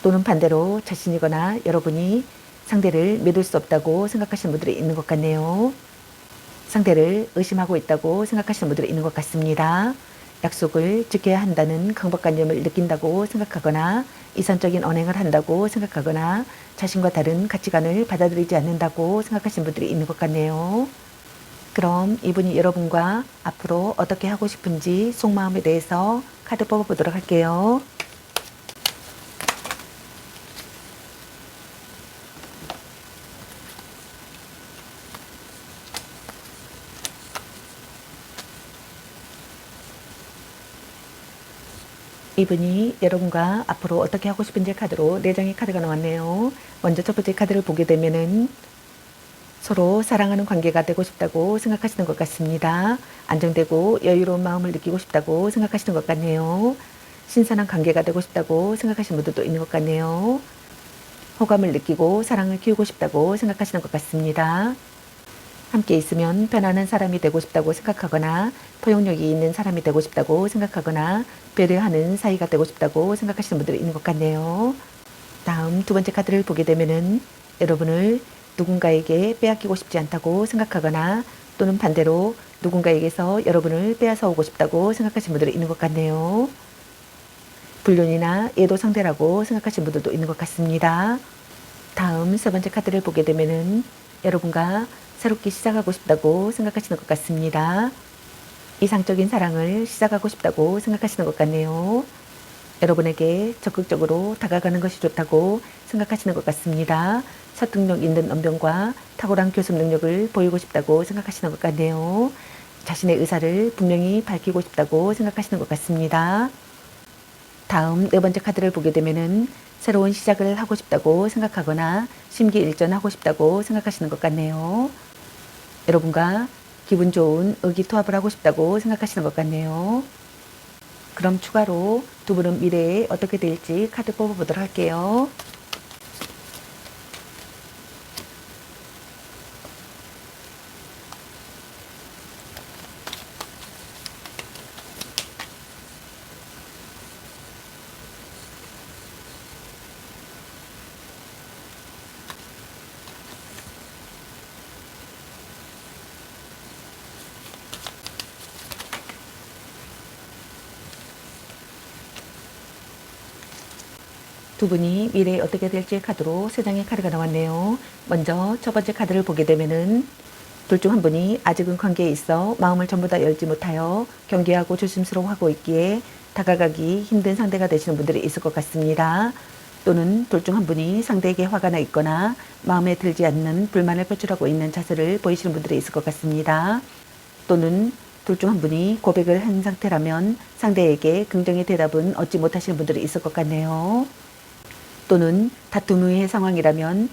또는 반대로 자신이거나 여러분이 상대를 믿을 수 없다고 생각하시는 분들이 있는 것 같네요. 상대를 의심하고 있다고 생각하시는 분들이 있는 것 같습니다. 약속을 지켜야 한다는 강박관념을 느낀다고 생각하거나 이성적인 언행을 한다고 생각하거나 자신과 다른 가치관을 받아들이지 않는다고 생각하시는 분들이 있는 것 같네요. 그럼 이분이 여러분과 앞으로 어떻게 하고 싶은지 속마음에 대해서 카드 뽑아보도록 할게요. 이분이 여러분과 앞으로 어떻게 하고 싶은지 카드로 4장의 카드가 나왔네요. 먼저 첫 번째 카드를 보게 되면은 서로 사랑하는 관계가 되고 싶다고 생각하시는 것 같습니다. 안정되고 여유로운 마음을 느끼고 싶다고 생각하시는 것 같네요. 신선한 관계가 되고 싶다고 생각하시는 분들도 있는 것 같네요. 호감을 느끼고 사랑을 키우고 싶다고 생각하시는 것 같습니다. 함께 있으면 편안한 사람이 되고 싶다고 생각하거나 포용력이 있는 사람이 되고 싶다고 생각하거나 배려하는 사이가 되고 싶다고 생각하시는 분들이 있는 것 같네요. 다음 두 번째 카드를 보게 되면은 여러분을 누군가에게 빼앗기고 싶지 않다고 생각하거나 또는 반대로 누군가에게서 여러분을 빼앗아 오고 싶다고 생각하시는 분들이 있는 것 같네요. 불륜이나 애도 상대라고 생각하시는 분들도 있는 것 같습니다. 다음 세 번째 카드를 보게 되면은 여러분과 새롭게 시작하고 싶다고 생각하시는 것 같습니다. 이상적인 사랑을 시작하고 싶다고 생각하시는 것 같네요. 여러분에게 적극적으로 다가가는 것이 좋다고 생각하시는 것 같습니다. 설득력 있는 언변과 탁월한 교섭 능력을 보이고 싶다고 생각하시는 것 같네요. 자신의 의사를 분명히 밝히고 싶다고 생각하시는 것 같습니다. 다음 네 번째 카드를 보게 되면은 새로운 시작을 하고 싶다고 생각하거나 심기일전하고 싶다고 생각하시는 것 같네요. 여러분과 기분 좋은 의기투합을 하고 싶다고 생각하시는 것 같네요. 그럼 추가로 두 분은 미래에 어떻게 될지 카드 뽑아보도록 할게요. 두 분이 미래에 어떻게 될지 카드로 세 장의 카드가 나왔네요. 먼저 첫 번째 카드를 보게 되면은 둘 중 한 분이 아직은 관계에 있어 마음을 전부 다 열지 못하여 경계하고 조심스러워하고 있기에 다가가기 힘든 상대가 되시는 분들이 있을 것 같습니다. 또는 둘 중 한 분이 상대에게 화가 나 있거나 마음에 들지 않는 불만을 표출하고 있는 자세를 보이시는 분들이 있을 것 같습니다. 또는 둘 중 한 분이 고백을 한 상태라면 상대에게 긍정의 대답은 얻지 못하시는 분들이 있을 것 같네요. 또는 다툼의 상황이라면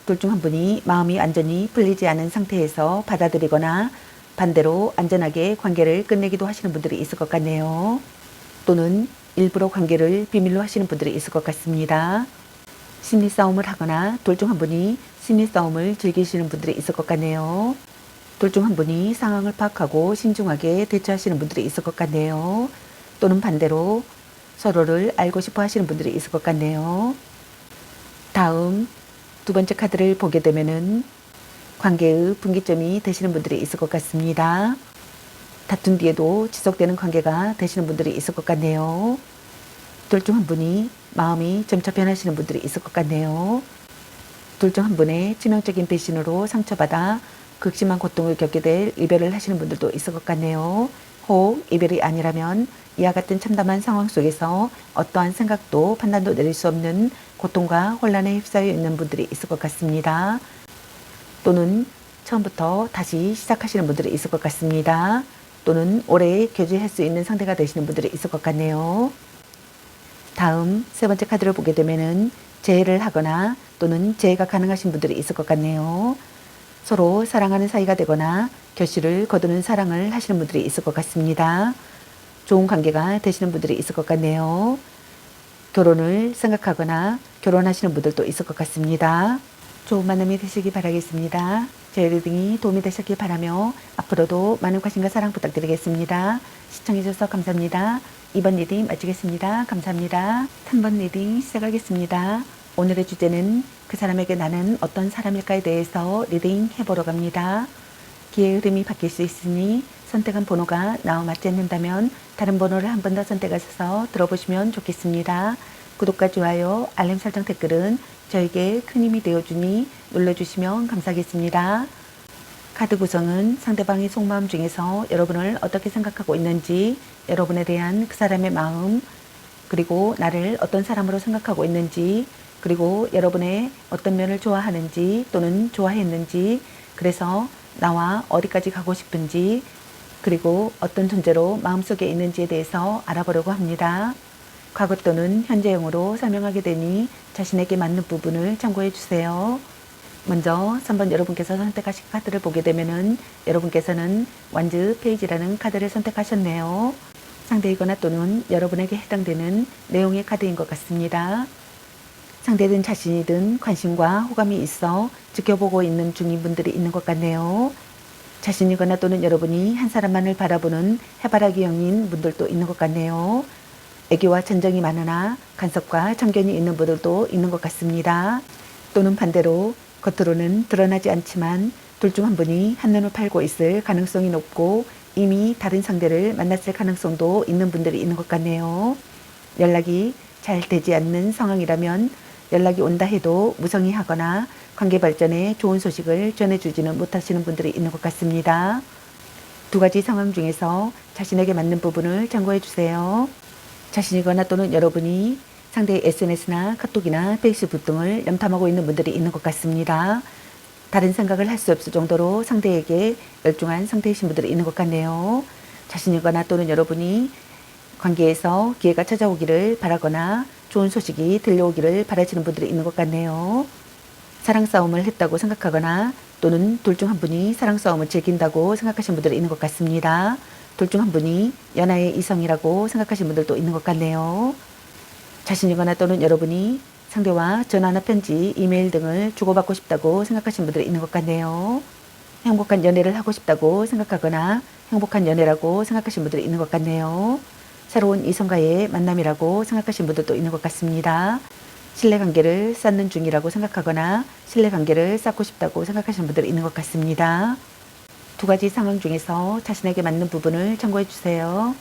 둘 중 한 분이 마음이 완전히 풀리지 않은 상태에서 받아들이거나 반대로 안전하게 관계를 끝내기도 하시는 분들이 있을 것 같네요. 또는 일부러 관계를 비밀로 하시는 분들이 있을 것 같습니다. 심리 싸움을 하거나 둘 중 한 분이 심리 싸움을 즐기시는 분들이 있을 것 같네요. 둘 중 한 분이 상황을 파악하고 신중하게 대처하시는 분들이 있을 것 같네요. 또는 반대로 서로를 알고 싶어 하시는 분들이 있을 것 같네요. 다음 두 번째 카드를 보게 되면은 관계의 분기점이 되시는 분들이 있을 것 같습니다. 다툰 뒤에도 지속되는 관계가 되시는 분들이 있을 것 같네요. 둘 중 한 분이 마음이 점차 변하시는 분들이 있을 것 같네요. 둘 중 한 분의 치명적인 배신으로 상처받아 극심한 고통을 겪게 될 이별을 하시는 분들도 있을 것 같네요. 혹 이별이 아니라면 이와 같은 참담한 상황 속에서 어떠한 생각도 판단도 내릴 수 없는 고통과 혼란에 휩싸여 있는 분들이 있을 것 같습니다. 또는 처음부터 다시 시작하시는 분들이 있을 것 같습니다. 또는 오래 교제할 수 있는 상대가 되시는 분들이 있을 것 같네요. 다음 세 번째 카드를 보게 되면은 재회를 하거나 또는 재회가 가능하신 분들이 있을 것 같네요. 서로 사랑하는 사이가 되거나 결실을 거두는 사랑을 하시는 분들이 있을 것 같습니다. 좋은 관계가 되시는 분들이 있을 것 같네요. 결혼을 생각하거나 결혼하시는 분들도 있을 것 같습니다. 좋은 만남이 되시기 바라겠습니다. 제 리딩이 도움이 되셨길 바라며 앞으로도 많은 관심과 사랑 부탁드리겠습니다. 시청해주셔서 감사합니다. 2번 리딩 마치겠습니다. 감사합니다. 3번 리딩 시작하겠습니다. 오늘의 주제는 그 사람에게 나는 어떤 사람일까에 대해서 리딩 해보러 갑니다. 기회의 흐름이 바뀔 수 있으니 선택한 번호가 나와 맞지 않는다면 다른 번호를 한 번 더 선택하셔서 들어보시면 좋겠습니다. 구독과 좋아요, 알림 설정 댓글은 저에게 큰 힘이 되어주니 눌러주시면 감사하겠습니다. 카드 구성은 상대방의 속마음 중에서 여러분을 어떻게 생각하고 있는지, 여러분에 대한 그 사람의 마음, 그리고 나를 어떤 사람으로 생각하고 있는지, 그리고 여러분의 어떤 면을 좋아하는지 또는 좋아했는지, 그래서 나와 어디까지 가고 싶은지, 그리고 어떤 존재로 마음속에 있는지에 대해서 알아보려고 합니다. 과거 또는 현재형으로 설명하게 되니 자신에게 맞는 부분을 참고해 주세요. 먼저 3번 여러분께서 선택하신 카드를 보게 되면은 여러분께서는 완즈 페이지라는 카드를 선택하셨네요. 상대이거나 또는 여러분에게 해당되는 내용의 카드인 것 같습니다. 상대든 자신이든 관심과 호감이 있어 지켜보고 있는 중인 분들이 있는 것 같네요. 자신이거나 또는 여러분이 한 사람만을 바라보는 해바라기형인 분들도 있는 것 같네요. 애교와 전정이 많으나 간섭과 참견이 있는 분들도 있는 것 같습니다. 또는 반대로 겉으로는 드러나지 않지만 둘 중 한 분이 한눈을 팔고 있을 가능성이 높고 이미 다른 상대를 만났을 가능성도 있는 분들이 있는 것 같네요. 연락이 잘 되지 않는 상황이라면 연락이 온다 해도 무성의하거나 관계 발전에 좋은 소식을 전해주지는 못하시는 분들이 있는 것 같습니다. 두 가지 상황 중에서 자신에게 맞는 부분을 참고해 주세요. 자신이거나 또는 여러분이 상대의 SNS나 카톡이나 페이스북 등을 염탐하고 있는 분들이 있는 것 같습니다. 다른 생각을 할 수 없을 정도로 상대에게 열중한 상태이신 분들이 있는 것 같네요. 자신이거나 또는 여러분이 관계에서 기회가 찾아오기를 바라거나 좋은 소식이 들려오기를 바라시는 분들이 있는 것 같네요. 사랑 싸움을 했다고 생각하거나 또는 둘 중 한 분이 사랑 싸움을 즐긴다고 생각하시는 분들이 있는 것 같습니다. 둘 중 한 분이 연하의 이성이라고 생각하시는 분들도 있는 것 같네요. 자신이거나 또는 여러분이 상대와 전화나 편지, 이메일 등을 주고받고 싶다고 생각하시는 분들이 있는 것 같네요. 행복한 연애를 하고 싶다고 생각하거나 행복한 연애라고 생각하시는 분들이 있는 것 같네요. 새로운 이성과의 만남이라고 생각하시는 분들도 있는 것 같습니다. 신뢰관계를 쌓는 중이라고 생각하거나 신뢰관계를 쌓고 싶다고 생각하시는 분들이 있는 것 같습니다. 두 가지 상황 중에서 자신에게 맞는 부분을 참고해 주세요.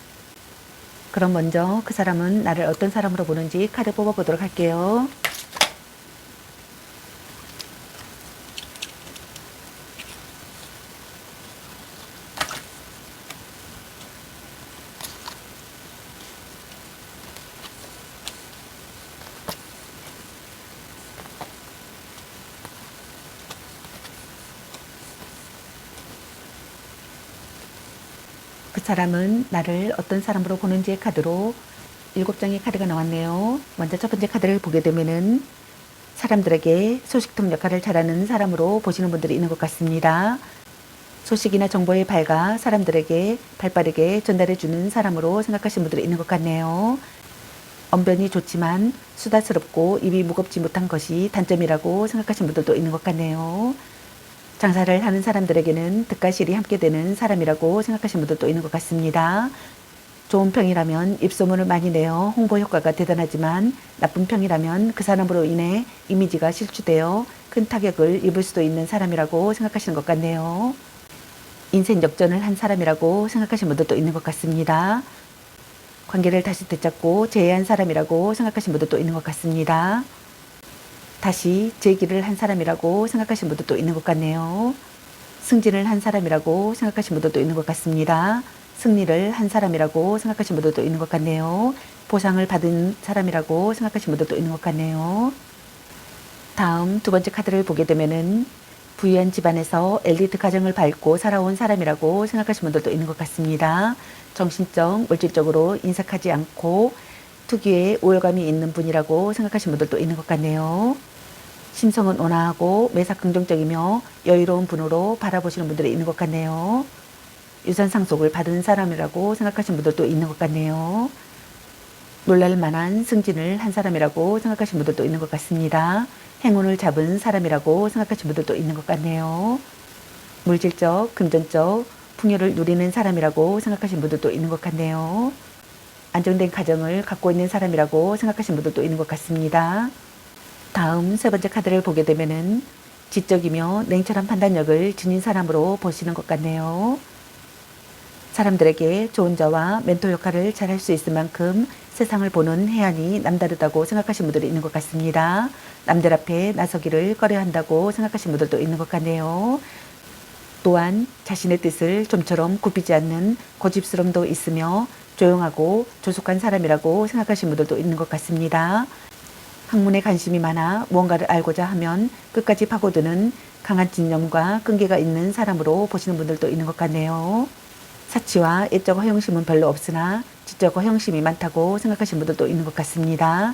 그럼 먼저 그 사람은 나를 어떤 사람으로 보는지 카드 뽑아보도록 할게요. 그 사람은 나를 어떤 사람으로 보는지의 카드로 7장의 카드가 나왔네요. 먼저 첫 번째 카드를 보게 되면은 사람들에게 소식통 역할을 잘하는 사람으로 보시는 분들이 있는 것 같습니다. 소식이나 정보의 발가 사람들에게 발빠르게 전달해주는 사람으로 생각하시는 분들이 있는 것 같네요. 언변이 좋지만 수다스럽고 입이 무겁지 못한 것이 단점이라고 생각하시는 분들도 있는 것 같네요. 장사를 하는 사람들에게는 득과 실이 함께 되는 사람이라고 생각하시는 분들도 있는 것 같습니다. 좋은 평이라면 입소문을 많이 내어 홍보 효과가 대단하지만 나쁜 평이라면 그 사람으로 인해 이미지가 실추되어 큰 타격을 입을 수도 있는 사람이라고 생각하시는 것 같네요. 인생 역전을 한 사람이라고 생각하시는 분들도 있는 것 같습니다. 관계를 다시 되찾고 재회한 사람이라고 생각하시는 분들도 있는 것 같습니다. 다시 재기를 한 사람이라고 생각하시는 분들도 있는 것 같네요. 승진을 한 사람이라고 생각하시는 분들도 있는 것 같습니다. 승리를 한 사람이라고 생각하시는 분들도 있는 것 같네요. 보상을 받은 사람이라고 생각하시는 분들도 있는 것 같네요. 다음 두 번째 카드를 보게 되면은 부유한 집안에서 엘리트 가정을 밟고 살아온 사람이라고 생각하시는 분들도 있는 것 같습니다. 정신적, 물질적으로 인색하지 않고 특유의 우월감이 있는 분이라고 생각하시는 분들도 있는 것 같네요. 심성은 온화하고 매사 긍정적이며 여유로운 분으로 바라보시는 분들이 있는 것 같네요. 유산 상속을 받은 사람이라고 생각하시는 분들도 있는 것 같네요. 놀랄 만한 승진을 한 사람이라고 생각하시는 분들도 있는 것 같습니다. 행운을 잡은 사람이라고 생각하시는 분들도 있는 것 같네요. 물질적, 금전적 풍요를 누리는 사람이라고 생각하시는 분들도 있는 것 같네요. 안정된 가정을 갖고 있는 사람이라고 생각하시는 분들도 있는 것 같습니다. 다음 세 번째 카드를 보게 되면은 지적이며 냉철한 판단력을 지닌 사람으로 보시는 것 같네요. 사람들에게 좋은 자와 멘토 역할을 잘 할 수 있을 만큼 세상을 보는 해안이 남다르다고 생각하시는 분들이 있는 것 같습니다. 남들 앞에 나서기를 꺼려한다고 생각하시는 분들도 있는 것 같네요. 또한 자신의 뜻을 좀처럼 굽히지 않는 고집스러움도 있으며 조용하고 조속한 사람이라고 생각하시는 분들도 있는 것 같습니다. 학문에 관심이 많아 무언가를 알고자 하면 끝까지 파고드는 강한 진념과 끈기가 있는 사람으로 보시는 분들도 있는 것 같네요. 사치와 애적 허영심은 별로 없으나 지적 허영심이 많다고 생각하시는 분들도 있는 것 같습니다.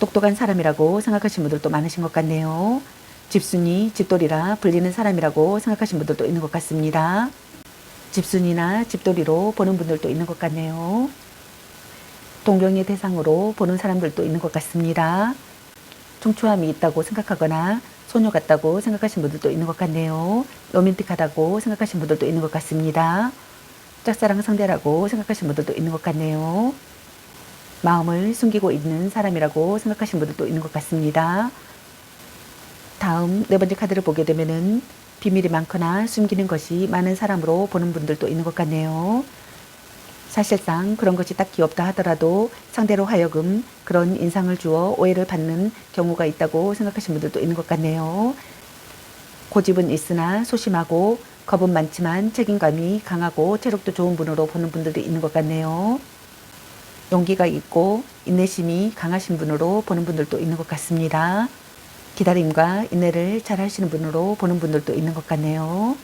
똑똑한 사람이라고 생각하시는 분들도 많으신 것 같네요. 집순이, 집돌이라 불리는 사람이라고 생각하시는 분들도 있는 것 같습니다. 집순이나 집돌이로 보는 분들도 있는 것 같네요. 동경의 대상으로 보는 사람들도 있는 것 같습니다. 청초함이 있다고 생각하거나 소녀 같다고 생각하시는 분들도 있는 것 같네요. 로맨틱하다고 생각하시는 분들도 있는 것 같습니다. 짝사랑 상대라고 생각하시는 분들도 있는 것 같네요. 마음을 숨기고 있는 사람이라고 생각하시는 분들도 있는 것 같습니다. 다음 네 번째 카드를 보게 되면은 비밀이 많거나 숨기는 것이 많은 사람으로 보는 분들도 있는 것 같네요. 사실상 그런 것이 딱히 없다 하더라도 상대로 하여금 그런 인상을 주어 오해를 받는 경우가 있다고 생각하시는 분들도 있는 것 같네요. 고집은 있으나 소심하고 겁은 많지만 책임감이 강하고 체력도 좋은 분으로 보는 분들도 있는 것 같네요. 용기가 있고 인내심이 강하신 분으로 보는 분들도 있는 것 같습니다. 기다림과 인내를 잘 하시는 분으로 보는 분들도 있는 것 같네요.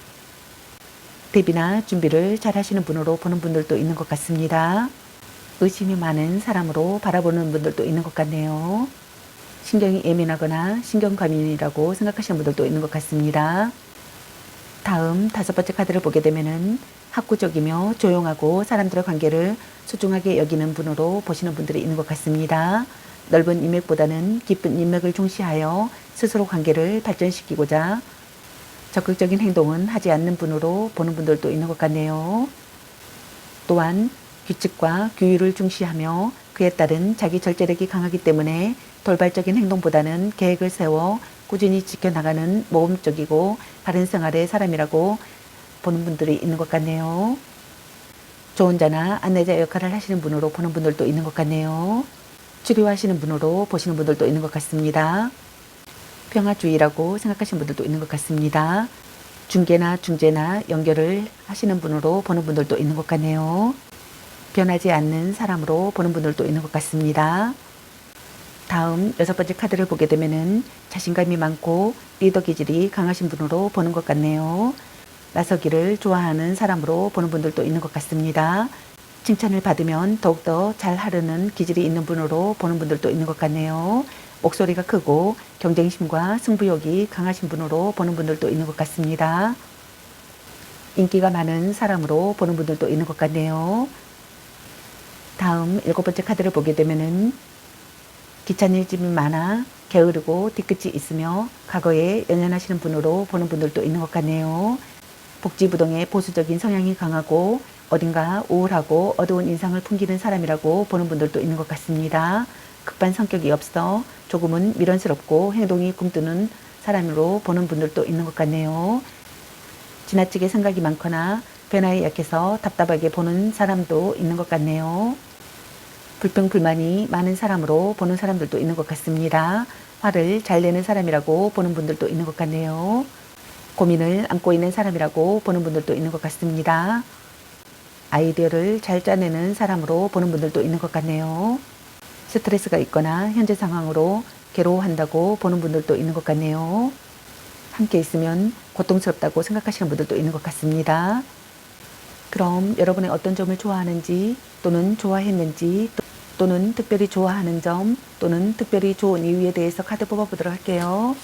대비나 준비를 잘 하시는 분으로 보는 분들도 있는 것 같습니다. 의심이 많은 사람으로 바라보는 분들도 있는 것 같네요. 신경이 예민하거나 신경과민이라고 생각하시는 분들도 있는 것 같습니다. 다음 다섯 번째 카드를 보게 되면은 학구적이며 조용하고 사람들의 관계를 소중하게 여기는 분으로 보시는 분들이 있는 것 같습니다. 넓은 인맥보다는 깊은 인맥을 중시하여 스스로 관계를 발전시키고자 적극적인 행동은 하지 않는 분으로 보는 분들도 있는 것 같네요. 또한 규칙과 규율을 중시하며 그에 따른 자기 절제력이 강하기 때문에 돌발적인 행동보다는 계획을 세워 꾸준히 지켜나가는 모험적이고 바른 생활의 사람이라고 보는 분들이 있는 것 같네요. 조언자나 안내자 역할을 하시는 분으로 보는 분들도 있는 것 같네요. 치료하시는 분으로 보시는 분들도 있는 것 같습니다. 평화주의라고 생각하시는 분들도 있는 것 같습니다. 중개나 중재나 연결을 하시는 분으로 보는 분들도 있는 것 같네요. 변하지 않는 사람으로 보는 분들도 있는 것 같습니다. 다음 여섯 번째 카드를 보게 되면은 자신감이 많고 리더 기질이 강하신 분으로 보는 것 같네요. 나서기를 좋아하는 사람으로 보는 분들도 있는 것 같습니다. 칭찬을 받으면 더욱더 잘 하려는 기질이 있는 분으로 보는 분들도 있는 것 같네요. 목소리가 크고 경쟁심과 승부욕이 강하신 분으로 보는 분들도 있는 것 같습니다. 인기가 많은 사람으로 보는 분들도 있는 것 같네요. 다음 일곱 번째 카드를 보게 되면은 귀차니즘이 많아 게으르고 뒤끝이 있으며 과거에 연연하시는 분으로 보는 분들도 있는 것 같네요. 복지부동의 보수적인 성향이 강하고 어딘가 우울하고 어두운 인상을 풍기는 사람이라고 보는 분들도 있는 것 같습니다. 급한 성격이 없어 조금은 미련스럽고 행동이 굼뜨는 사람으로 보는 분들도 있는 것 같네요. 지나치게 생각이 많거나 변화에 약해서 답답하게 보는 사람도 있는 것 같네요. 불평불만이 많은 사람으로 보는 사람들도 있는 것 같습니다. 화를 잘 내는 사람이라고 보는 분들도 있는 것 같네요. 고민을 안고 있는 사람이라고 보는 분들도 있는 것 같습니다. 아이디어를 잘 짜내는 사람으로 보는 분들도 있는 것 같네요. 스트레스가 있거나 현재 상황으로 괴로워한다고 보는 분들도 있는 것 같네요. 함께 있으면 고통스럽다고 생각하시는 분들도 있는 것 같습니다. 그럼 여러분의 어떤 점을 좋아하는지 또는 좋아했는지 또는 특별히 좋아하는 점 또는 특별히 좋은 이유에 대해서 카드 뽑아보도록 할게요.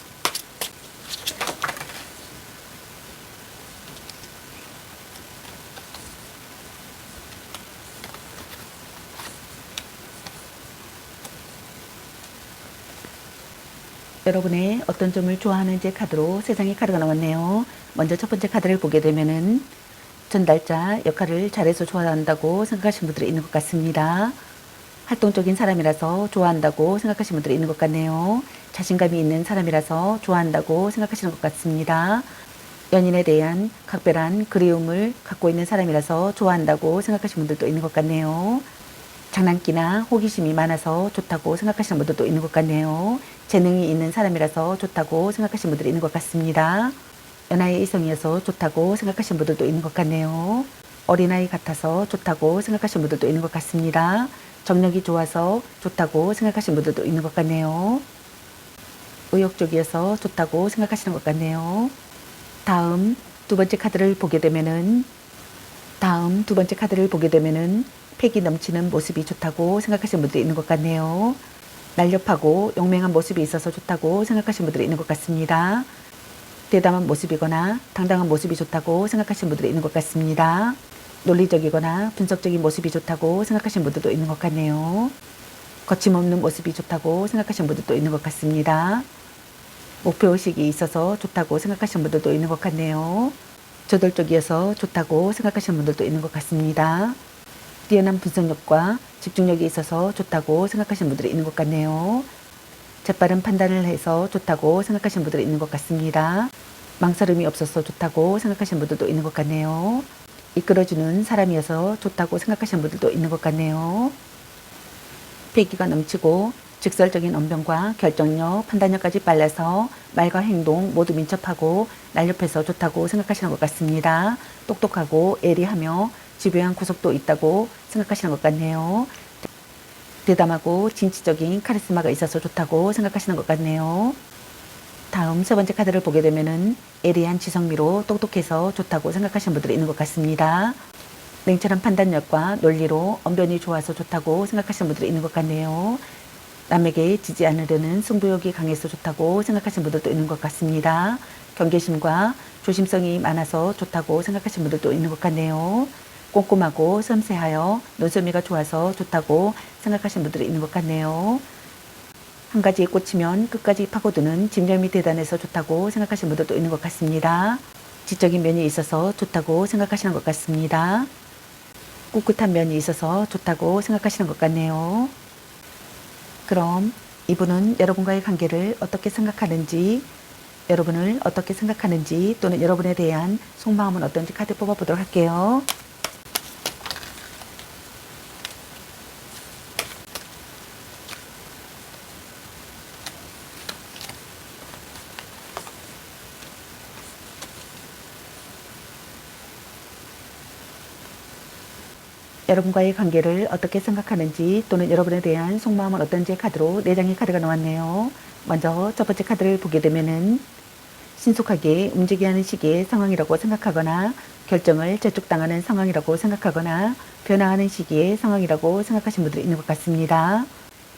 여러분의 어떤 점을 좋아하는지 카드로 세 장의 카드가 나왔네요. 먼저 첫 번째 카드를 보게 되면은 전달자 역할을 잘해서 좋아한다고 생각하시는 분들이 있는 것 같습니다. 활동적인 사람이라서 좋아한다고 생각하시는 분들이 있는 것 같네요. 자신감이 있는 사람이라서 좋아한다고 생각하시는 것 같습니다. 연인에 대한 각별한 그리움을 갖고 있는 사람이라서 좋아한다고 생각하시는 분들도 있는 것 같네요. 장난기나 호기심이 많아서 좋다고 생각하시는 분들도 있는 것 같네요. 재능이 있는 사람이라서 좋다고 생각하시는 분들이 있는 것 같습니다. 연하의 이성이어서 좋다고 생각하시는 분들도 있는 것 같네요. 어린아이 같아서 좋다고 생각하시는 분들도 있는 것 같습니다. 정력이 좋아서 좋다고 생각하시는 분들도 있는 것 같네요. 의욕적이어서 좋다고 생각하시는 것 같네요. 다음 두 번째 카드를 보게 되면은 다음 두 번째 카드를 보게 되면은 패기 넘치는 모습이 좋다고 생각하시는 분들이 있는 것 같네요. 날렵하고 용맹한 모습이 있어서 좋다고 생각하시는 분들이 있는 것 같습니다. 대담한 모습이거나 당당한 모습이 좋다고 생각하시는 분들이 있는 것 같습니다. 논리적이거나 분석적인 모습이 좋다고 생각하시는 분들도 있는 것 같네요. 거침없는 모습이 좋다고 생각하시는 분들도 있는 것 같습니다. 목표의식이 있어서 좋다고 생각하시는 분들도 있는 것 같네요. 저돌적이어서 좋다고 생각하시는 분들도 있는 것 같습니다. 뛰어난 분석력과 집중력이 있어서 좋다고 생각하시는 분들이 있는 것 같네요. 재빠른 판단을 해서 좋다고 생각하시는 분들이 있는 것 같습니다. 망설임이 없어서 좋다고 생각하시는 분들도 있는 것 같네요. 이끌어주는 사람이어서 좋다고 생각하시는 분들도 있는 것 같네요. 패기가 넘치고 직설적인 언변과 결정력, 판단력까지 빨라서 말과 행동 모두 민첩하고 날렵해서 좋다고 생각하시는 것 같습니다. 똑똑하고 예리하며 집요한 구석도 있다고 생각하시는 것 같네요. 대담하고 진취적인 카리스마가 있어서 좋다고 생각하시는 것 같네요. 다음 세 번째 카드를 보게 되면은 예리한 지성미로 똑똑해서 좋다고 생각하시는 분들이 있는 것 같습니다. 냉철한 판단력과 논리로 언변이 좋아서 좋다고 생각하시는 분들이 있는 것 같네요. 남에게 지지 않으려는 승부욕이 강해서 좋다고 생각하시는 분들도 있는 것 같습니다. 경계심과 조심성이 많아서 좋다고 생각하시는 분들도 있는 것 같네요. 꼼꼼하고 섬세하여 눈썰미가 좋아서 좋다고 생각하시는 분들이 있는 것 같네요. 한 가지에 꽂히면 끝까지 파고드는 집념이 대단해서 좋다고 생각하시는 분들도 있는 것 같습니다. 지적인 면이 있어서 좋다고 생각하시는 것 같습니다. 꿋꿋한 면이 있어서 좋다고 생각하시는 것 같네요. 그럼 이분은 여러분과의 관계를 어떻게 생각하는지, 여러분을 어떻게 생각하는지 또는 여러분에 대한 속마음은 어떤지 카드 뽑아보도록 할게요. 여러분과의 관계를 어떻게 생각하는지 또는 여러분에 대한 속마음은 어떤지 카드로 4장의 카드가 나왔네요. 먼저 첫 번째 카드를 보게 되면은 신속하게 움직여야 하는 시기의 상황이라고 생각하거나 결정을 재촉당하는 상황이라고 생각하거나 변화하는 시기의 상황이라고 생각하시는 분들이 있는 것 같습니다.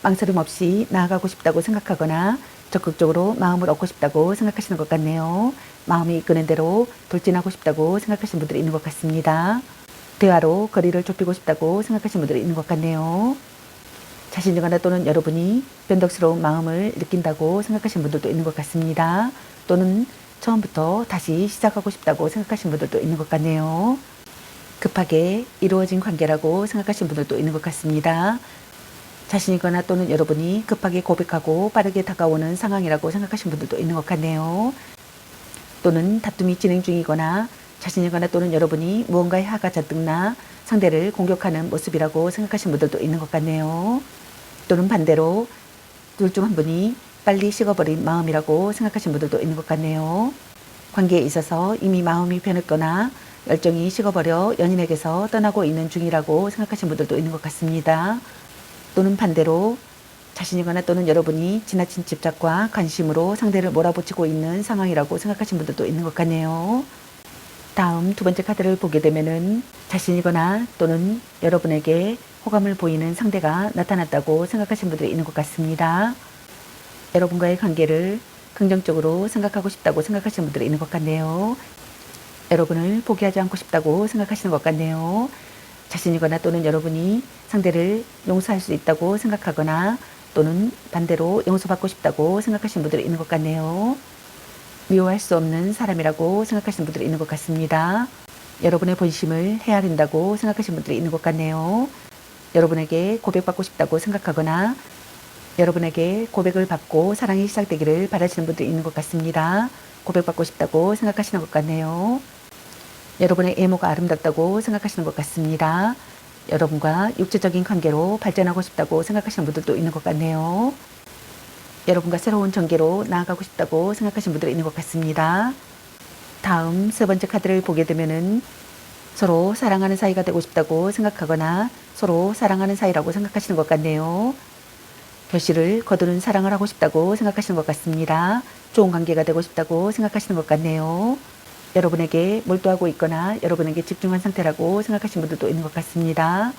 망설임 없이 나아가고 싶다고 생각하거나 적극적으로 마음을 얻고 싶다고 생각하시는 것 같네요. 마음이 이끄는 대로 돌진하고 싶다고 생각하시는 분들이 있는 것 같습니다. 대화로 거리를 좁히고 싶다고 생각하시는 분들이 있는 것 같네요. 자신이거나 또는 여러분이 변덕스러운 마음을 느낀다고 생각하시는 분들도 있는 것 같습니다. 또는 처음부터 다시 시작하고 싶다고 생각하시는 분들도 있는 것 같네요. 급하게 이루어진 관계라고 생각하시는 분들도 있는 것 같습니다. 자신이거나 또는 여러분이 급하게 고백하고 빠르게 다가오는 상황이라고 생각하시는 분들도 있는 것 같네요. 또는 다툼이 진행 중이거나 자신이거나 또는 여러분이 무언가에 화가 잔뜩나 상대를 공격하는 모습이라고 생각하시는 분들도 있는 것 같네요. 또는 반대로 둘 중 한 분이 빨리 식어버린 마음이라고 생각하시는 분들도 있는 것 같네요. 관계에 있어서 이미 마음이 변했거나 열정이 식어버려 연인에게서 떠나고 있는 중이라고 생각하시는 분들도 있는 것 같습니다. 또는 반대로 자신이거나 또는 여러분이 지나친 집착과 관심으로 상대를 몰아붙이고 있는 상황이라고 생각하시는 분들도 있는 것 같네요. 다음 두 번째 카드를 보게 되면은 자신이거나 또는 여러분에게 호감을 보이는 상대가 나타났다고 생각하시는 분들이 있는 것 같습니다. 여러분과의 관계를 긍정적으로 생각하고 싶다고 생각하시는 분들이 있는 것 같네요. 여러분을 포기하지 않고 싶다고 생각하시는 것 같네요. 자신이거나 또는 여러분이 상대를 용서할 수 있다고 생각하거나 또는 반대로 용서받고 싶다고 생각하시는 분들이 있는 것 같네요. 미워할 수 없는 사람이라고 생각하시는 분들이 있는 것 같습니다. 여러분의 본심을 헤아린다고 생각하시는 분들이 있는 것 같네요. 여러분에게 고백받고 싶다고 생각하거나 여러분에게 고백을 받고 사랑이 시작되기를 바라시는 분들이 있는 것 같습니다. 고백받고 싶다고 생각하시는 것 같네요. 여러분의 외모가 아름답다고 생각하시는 것 같습니다. 여러분과 육체적인 관계로 발전하고 싶다고 생각하시는 분들도 있는 것 같네요. 여러분과 새로운 전개로 나아가고 싶다고 생각하시는 분들이 있는 것 같습니다. 다음 세 번째 카드를 보게 되면은 서로 사랑하는 사이가 되고 싶다고 생각하거나 서로 사랑하는 사이라고 생각하시는 것 같네요. 결실을 거두는 사랑을 하고 싶다고 생각하시는 것 같습니다. 좋은 관계가 되고 싶다고 생각하시는 것 같네요. 여러분에게 몰두하고 있거나 여러분에게 집중한 상태라고 생각하시는 분들도 있는 것 같습니다.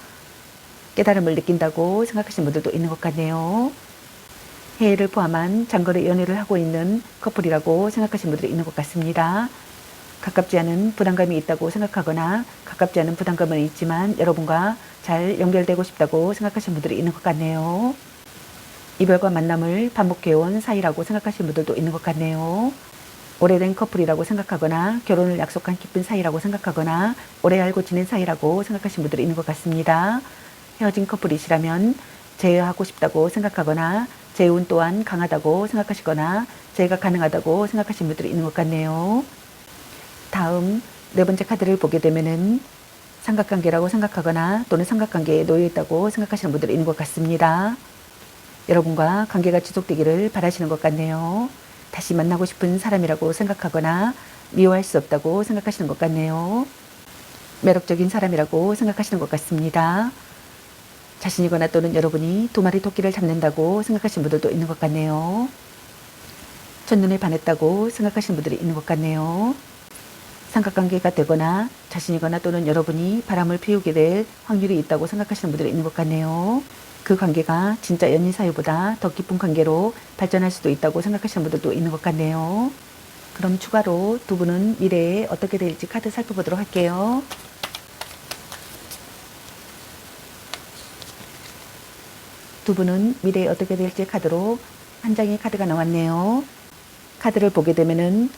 깨달음을 느낀다고 생각하시는 분들도 있는 것 같네요. 해외를 포함한 장거리 연애를 하고 있는 커플이라고 생각하시는 분들이 있는 것 같습니다. 가깝지 않은 부담감이 있다고 생각하거나 가깝지 않은 부담감은 있지만 여러분과 잘 연결되고 싶다고 생각하시는 분들이 있는 것 같네요. 이별과 만남을 반복해온 사이라고 생각하시는 분들도 있는 것 같네요. 오래된 커플이라고 생각하거나 결혼을 약속한 깊은 사이라고 생각하거나 오래 알고 지낸 사이라고 생각하시는 분들이 있는 것 같습니다. 헤어진 커플이시라면 재회하고 싶다고 생각하거나 재혼 또한 강하다고 생각하시거나 재회가 가능하다고 생각하시는 분들이 있는 것 같네요. 다음 네 번째 카드를 보게 되면은 삼각관계라고 생각하거나 또는 삼각관계에 놓여 있다고 생각하시는 분들이 있는 것 같습니다. 여러분과 관계가 지속되기를 바라시는 것 같네요. 다시 만나고 싶은 사람이라고 생각하거나 미워할 수 없다고 생각하시는 것 같네요. 매력적인 사람이라고 생각하시는 것 같습니다. 자신이거나 또는 여러분이 두 마리 토끼를 잡는다고 생각하시는 분들도 있는 것 같네요. 첫눈에 반했다고 생각하시는 분들이 있는 것 같네요. 삼각관계가 되거나 자신이거나 또는 여러분이 바람을 피우게 될 확률이 있다고 생각하시는 분들이 있는 것 같네요. 그 관계가 진짜 연인 사이보다 더 깊은 관계로 발전할 수도 있다고 생각하시는 분들도 있는 것 같네요. 그럼 추가로 두 분은 미래에 어떻게 될지 카드 살펴보도록 할게요. 두 분은 미래에 어떻게 될지 카드로 한 장의 카드가 나왔네요. 카드를 보게 되면은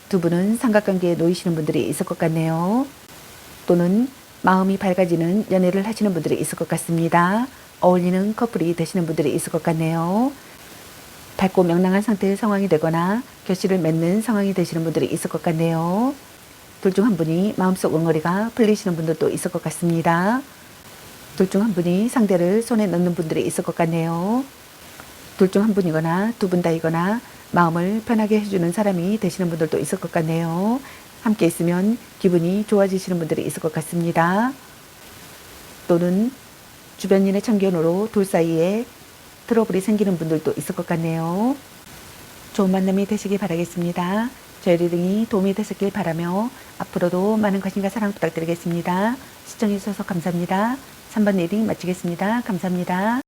두 분은 삼각관계에 놓이시는 분들이 있을 것 같네요. 또는 마음이 밝아지는 연애를 하시는 분들이 있을 것 같습니다. 어울리는 커플이 되시는 분들이 있을 것 같네요. 밝고 명랑한 상태의 상황이 되거나 결실을 맺는 상황이 되시는 분들이 있을 것 같네요. 둘 중 한 분이 마음속 응어리가 풀리시는 분들도 있을 것 같습니다. 둘 중 한 분이 상대를 손에 넣는 분들이 있을 것 같네요. 둘 중 한 분이거나 두 분 다이거나 마음을 편하게 해주는 사람이 되시는 분들도 있을 것 같네요. 함께 있으면 기분이 좋아지시는 분들이 있을 것 같습니다. 또는 주변인의 참견으로 둘 사이에 트러블이 생기는 분들도 있을 것 같네요. 좋은 만남이 되시길 바라겠습니다. 저희 리딩이 도움이 되셨길 바라며 앞으로도 많은 관심과 사랑 부탁드리겠습니다. 시청해주셔서 감사합니다. 3번 리딩 마치겠습니다. 감사합니다.